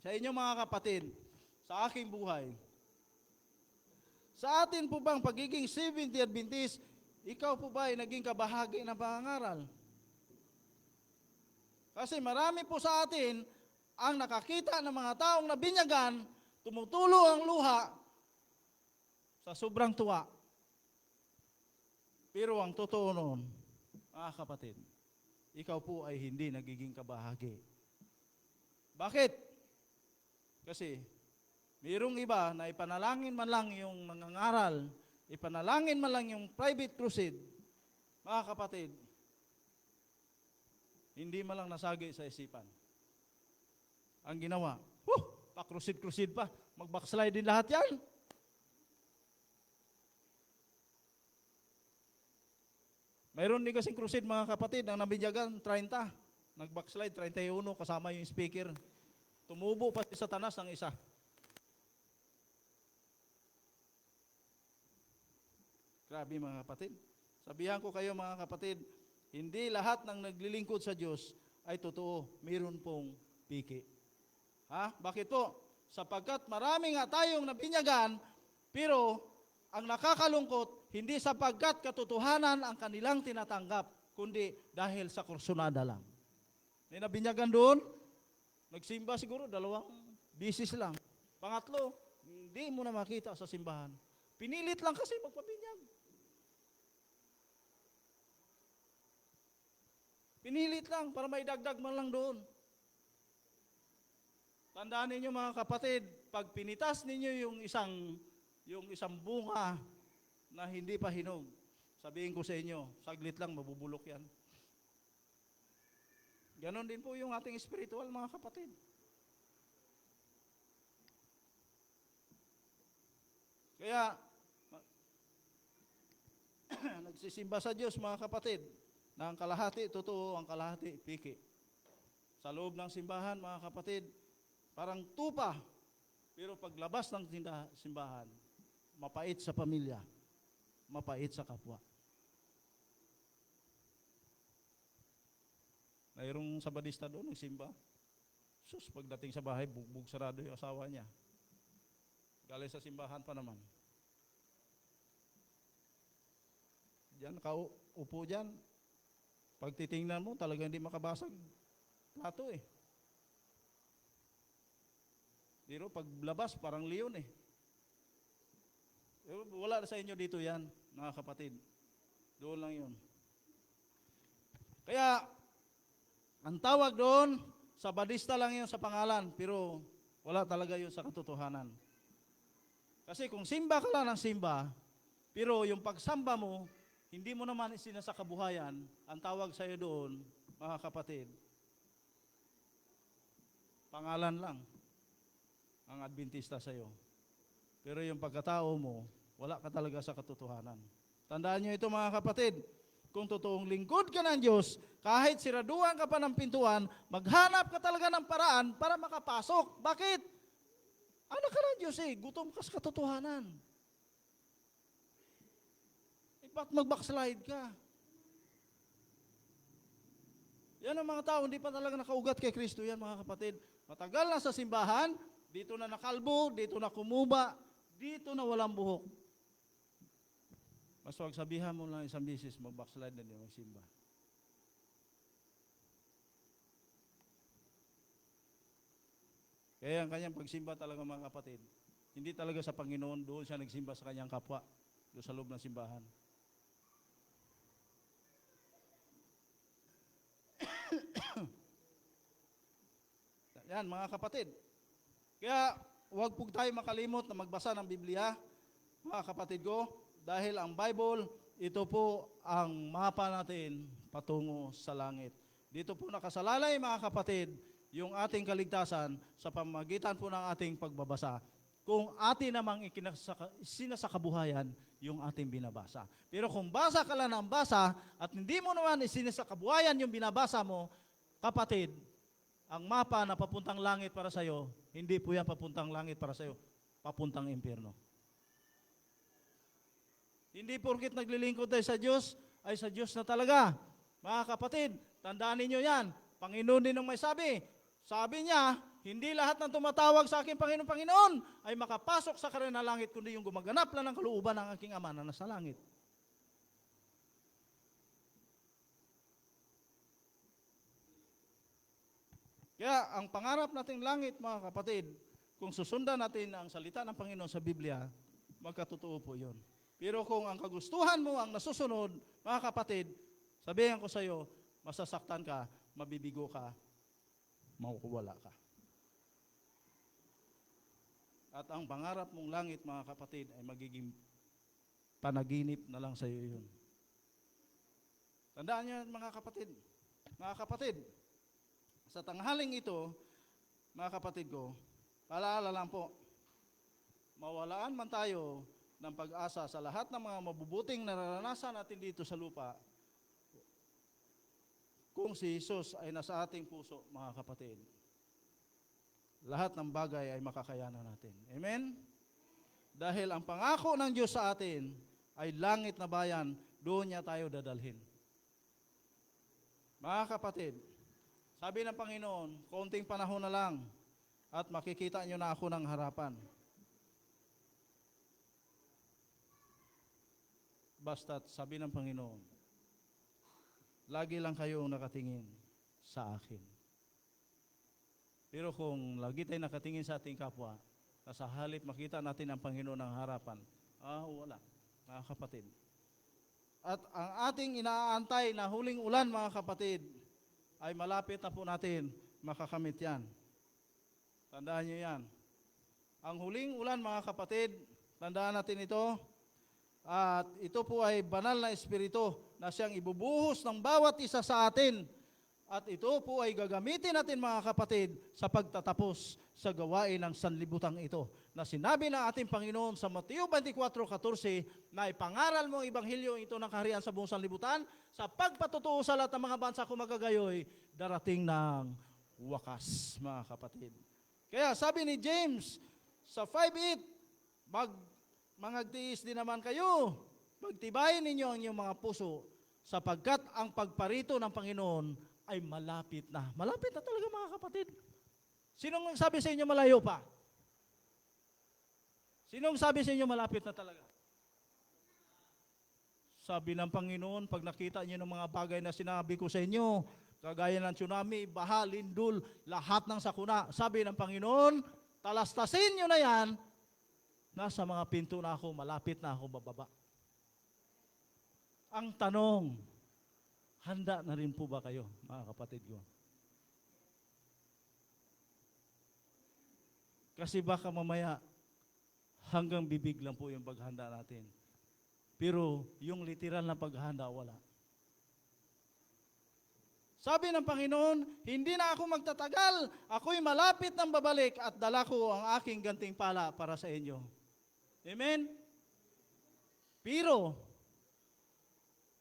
Speaker 6: Sa inyo mga kapatid, sa aking buhay, sa atin po bang pagiging Seventh-day Adventist, ikaw po ba ay naging kabahagi ng pangangaral? Kasi marami po sa atin ang nakakita ng mga taong nabinyagan, tumutulo ang luha sa sobrang tuwa. Pero ang totoo noon, mga kapatid, ikaw po ay hindi nagiging kabahagi. Bakit? Kasi mayroong iba na ipanalangin man lang yung nangangaral, ipanalangin man lang yung private crusade, mga kapatid, hindi man lang nasagi sa isipan. Ang ginawa, pa-crusade pa, mag-backslide din lahat yan. Mayroon din kasing crusade mga kapatid, ang nabinyagan 30, nag-backslide 31 kasama yung speaker. Tumubo pa si Satanas ang isa. Grabe mga kapatid. Sabihan ko kayo mga kapatid, hindi lahat ng naglilingkod sa Diyos ay totoo. Mayroon pong piki. Ha? Bakit po? Sapagkat marami nga tayong nabinyagan, pero ang nakakalungkot, hindi sapagkat katotohanan ang kanilang tinatanggap, kundi dahil sa kursunada lang. May nabinyagan doon, nagsimba siguro, 2 bisis lang. Pangatlo, hindi mo na makita sa simbahan. Pinilit lang kasi magpabinyag. Pinilit lang para may dagdag man lang doon. Tandaan ninyo mga kapatid, pag pinitas ninyo yung isang bunga na hindi pa hinog, sabihin ko sa inyo, saglit lang mabubulok yan. Ganon din po yung ating spiritual mga kapatid. Kaya, nagsisimba sa Diyos mga kapatid, na ang kalahati totoo, ang kalahati piki. Sa loob ng simbahan mga kapatid, parang tupa, pero paglabas ng simbahan, mapait sa pamilya, mapait sa kapwa. Mayroong sabadista doon, nagsimba. Sus, pagdating sa bahay, bugbog sarado yung asawa niya. Galing sa simbahan pa naman. Diyan, upo diyan. Pag titingnan mo, talagang hindi makabasag plato eh. Pero paglabas, parang leon eh. Pero wala na sa inyo dito yan, mga kapatid. Doon lang yun. Kaya, ang tawag doon, sabadista lang yun sa pangalan, pero wala talaga yun sa katotohanan. Kasi kung simba ka lang ng simba, pero yung pagsamba mo, hindi mo naman isinasakabuhayan, ang tawag sa iyo doon, mga kapatid, pangalan lang ang Adventista sa iyo. Pero yung pagkatao mo, wala ka talaga sa katotohanan. Tandaan nyo ito mga kapatid, kung totoong lingkod ka ng Diyos, kahit siraduhan ka pa ng pintuan, maghanap ka talaga ng paraan para makapasok. Bakit? Anak ka ng Diyos eh, gutom ka sa katotohanan. Ba't mag-backslide ka? Yan ang mga tao, hindi pa talaga nakaugat kay Kristo yan mga kapatid. Matagal na sa simbahan, dito na nakalbo, dito na kumuba, dito na walang buhok. Mas wag sabihan mo lang isang bisis, mag-backslide na din magsimba. Kaya ang kanyang pagsimba talaga mga kapatid, hindi talaga sa Panginoon, doon siya nagsimba sa kanyang kapwa, doon sa loob ng simbahan. Yan mga kapatid. Kaya huwag po tayo makalimot na magbasa ng Biblia, mga kapatid ko, dahil ang Bible, ito po ang mapa natin patungo sa langit. Dito po nakasalalay mga kapatid, yung ating kaligtasan sa pamamagitan po ng ating pagbabasa. Kung atin namang isinasakabuhayan yung ating binabasa. Pero kung basa ka lang ng basa at hindi mo naman isinasakabuhayan yung binabasa mo, kapatid, ang mapa na papuntang langit para sa'yo, hindi po yan papuntang langit para sa'yo, papuntang impyerno. Hindi porkit naglilingkod tayo sa Diyos, ay sa Diyos na talaga. Mga kapatid, tandaan ninyo yan. Panginoon din ang may sabi. Sabi niya, hindi lahat ng tumatawag sa aking Panginoon ay makapasok sa karena langit, kundi yung gumaganap lang ng kalooban ng aking Ama na nasa langit. Kaya ang pangarap nating langit, mga kapatid, kung susundan natin ang salita ng Panginoon sa Biblia, magkatotoo po yun. Pero kung ang kagustuhan mo ang nasusunod, mga kapatid, sabihin ko sa iyo, masasaktan ka, mabibigo ka, makukuwala ka. At ang pangarap mong langit, mga kapatid, ay magiging panaginip na lang sa iyo yun. Tandaan niyo, mga kapatid, sa tanghaling ito, mga kapatid ko, paalala lang po, mawalaan man tayo ng pag-asa sa lahat ng mga mabubuting nararanasan natin dito sa lupa, kung si Jesus ay nasa ating puso, mga kapatid, lahat ng bagay ay makakayanan natin. Amen? Dahil ang pangako ng Diyos sa atin ay langit na bayan, doon niya tayo dadalhin. Mga kapatid, sabi ng Panginoon, konting panahon na lang at makikita nyo na ako ng harapan. Basta't sabi ng Panginoon, lagi lang kayong nakatingin sa akin. Pero kung lagi tayo nakatingin sa ating kapwa, na sa halip makita natin ang Panginoon ng harapan, wala, mga kapatid. At ang ating inaantay na huling ulan, mga kapatid, ay malapit na po natin makakamit yan. Tandaan nyo yan. Ang huling ulan, mga kapatid, tandaan natin ito, at ito po ay banal na espiritu na siyang ibubuhos ng bawat isa sa atin. At ito po ay gagamitin natin, mga kapatid, sa pagtatapos sa gawain ng sanlibutan ito. Na sinabi ng ating Panginoon sa Mateo 24:14 na ipangaral mo ang Ebanghelyo ito ng kaharian sa buong sanlibutan, sa pagpatutuo sa lahat ng mga bansa kung magagayoy, darating ng wakas, mga kapatid. Kaya sabi ni James sa 5:8, mangagtiis din naman kayo, magtibayin ninyo ang inyong mga puso, sapagkat ang pagparito ng Panginoon ay malapit na. Malapit na talaga, mga kapatid. Sinong sabi sa inyo malayo pa? Sinong sabi sa inyo malapit na talaga? Sabi ng Panginoon, pag nakita niyo ng mga bagay na sinabi ko sa inyo, kagaya ng tsunami, baha, lindol, lahat ng sakuna, sabi ng Panginoon, talastasin niyo na yan, nasa mga pinto na ako, malapit na ako bababa. Ang tanong, handa na rin po ba kayo, mga kapatid ko? Kasi baka mamaya, hanggang bibig lang po yung paghanda natin. Pero yung literal na paghanda, wala. Sabi ng Panginoon, hindi na ako magtatagal, ako'y malapit ng babalik at dala ko ang aking gantimpala para sa inyo. Amen? Pero,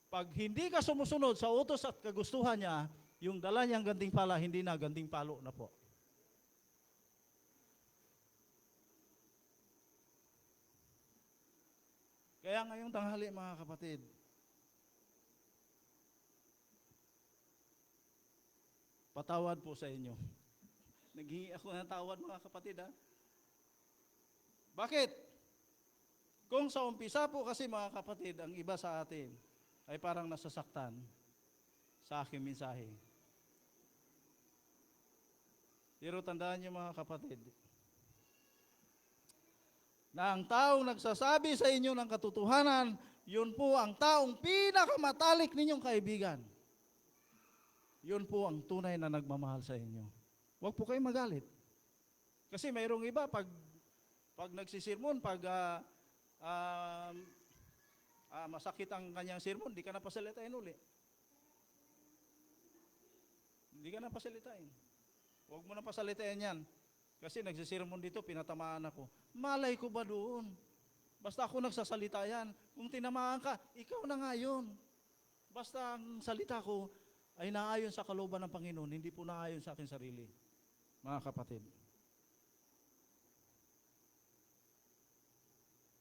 Speaker 6: pag hindi ka sumusunod sa utos at kagustuhan niya, yung dala niyang gantimpala, hindi na gantimpalo na po. Kaya ngayong tanghali, mga kapatid, patawad po sa inyo. Naghingi ako ng tawad, mga kapatid, ha? Bakit? Kung sa umpisa po kasi, mga kapatid, ang iba sa atin ay parang nasasaktan sa aking mensahe. Pero tandaan niyo, mga kapatid, na ang taong nagsasabi sa inyo ng katotohanan, yun po ang taong pinakamatalik ninyong kaibigan. Yun po ang tunay na nagmamahal sa inyo. Huwag po kayong magalit. Kasi mayroong iba, pag nagsisirmon, pag masakit ang kanyang sirmon, di ka na pasalitain uli. Di ka na pasalitain. Huwag mo na pasalitain yan. Kasi nagsisirmon dito, pinatamaan ako. Malay ko ba doon? Basta ako nagsasalita yan. Kung tinamaan ka, ikaw na nga yun. Basta ang salita ko ay naayon sa kalooban ng Panginoon, hindi po naayon sa akin sarili. Mga kapatid.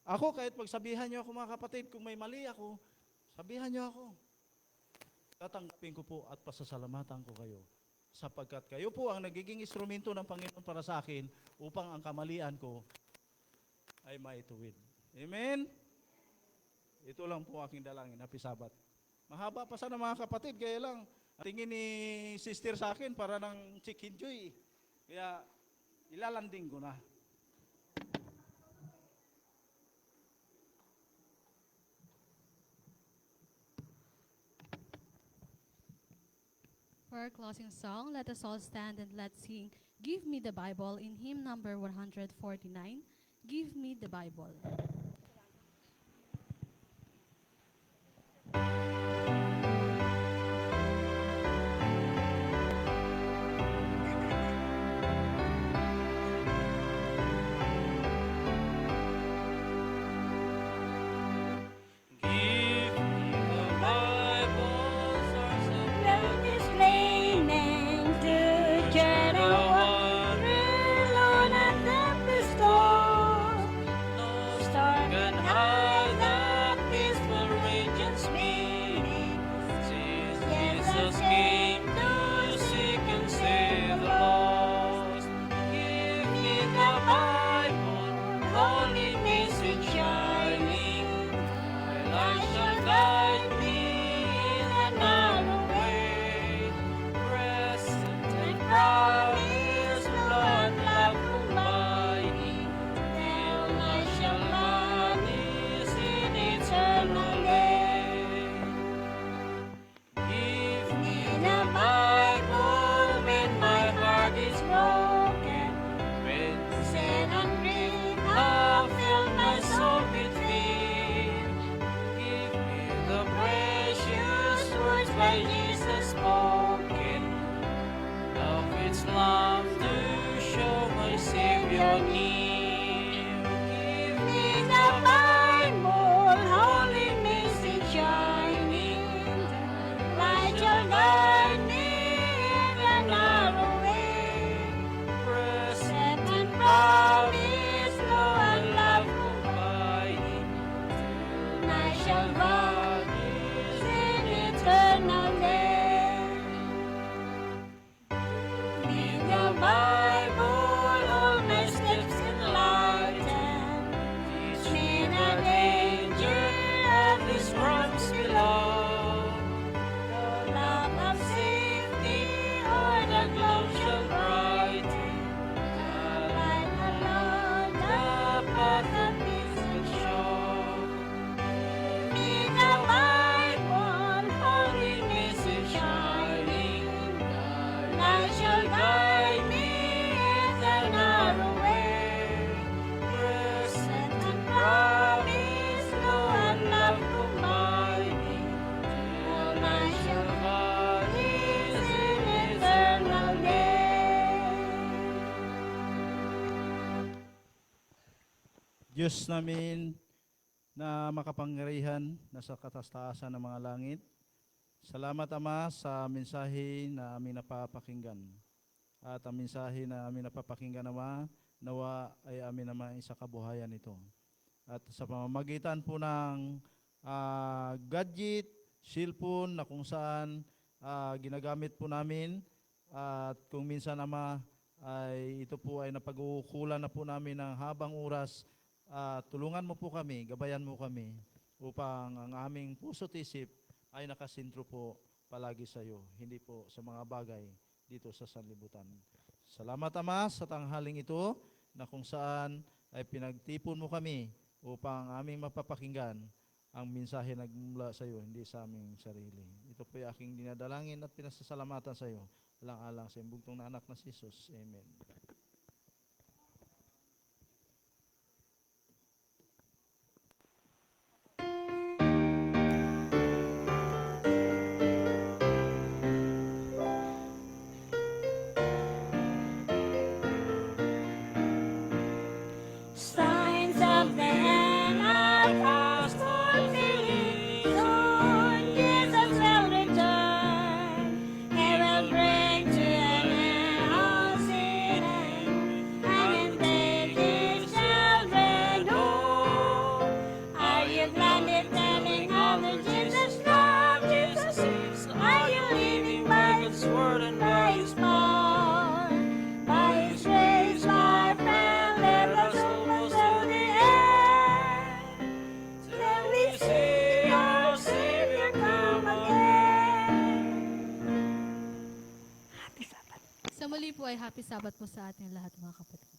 Speaker 6: Ako, kahit pagsabihan niyo ako, mga kapatid, kung may mali ako, sabihan niyo ako. Tatanggapin ko po at pasasalamatan ko kayo. Sapagkat kayo po ang nagiging instrumento ng Panginoon para sa akin upang ang kamalian ko ay maituwid. Amen? Ito lang po aking dalangin. Happy Sabbath. Mahaba pa sana, mga kapatid, kaya lang tingin ni sister sa akin para ng chicken joy. Kaya ilalanding ko na.
Speaker 3: For our closing song, let us all stand and let's sing Give Me the Bible in hymn number 149. Give Me the Bible.
Speaker 4: Give me the Bible, source of
Speaker 8: Love is leaning to general one alone at the store.
Speaker 4: no
Speaker 8: Star draw near. Give me the Bible, holy message shining. Light your guide me in the narrow way. Present and promise, no and love providing. And I shall walk in eternal day. With the Bible, all my steps enlighten. Teach me the danger of this world's below. The love of safety or the glow shall brighten. The light alone, the path of peace and show. Me the Bible, holy message shining. Light shall guide me in the narrow way. Present and promise, no and love combining. All I shall find is in eternal day.
Speaker 6: Diyos namin na makapangyarihan na sa katastaasan ng mga langit, salamat Ama sa mensahe na aming napapakinggan. At ang mensahe na aming napapakinggan Ama, nawa ay amin naman sa kabuhayan ito. At sa pamamagitan po ng gadget, cellphone na kung saan ginagamit po namin, at kung minsan Ama ay ito po ay napag-uukulan na po namin ng habang oras, tulungan mo po kami, gabayan mo kami upang ang aming puso't isip ay nakasintro po palagi sa iyo, hindi po sa mga bagay dito sa sanlibutan. Salamat Ama sa tanghaling ito na kung saan ay pinagtipon mo kami upang aming mapapakinggan ang mensahe nagmula sa iyo, hindi sa aming sarili. Ito po ay aking dinadalangin at pinasasalamatan sa iyo, alang-alang sa imbugtong na anak na si Jesus. Amen.
Speaker 8: Signs of the end are fast fulfilling. Soon Jesus will return. He will bring to an end all sin and invade His children. Oh, are you gladly telling others Jesus loves Jesus is? Are you living by His word and by His power? By His grace, my friend, let us almost to the end, till we see our Savior come again.
Speaker 3: Sa muli po ay happy Sabbath po sa ating lahat mga kapatid.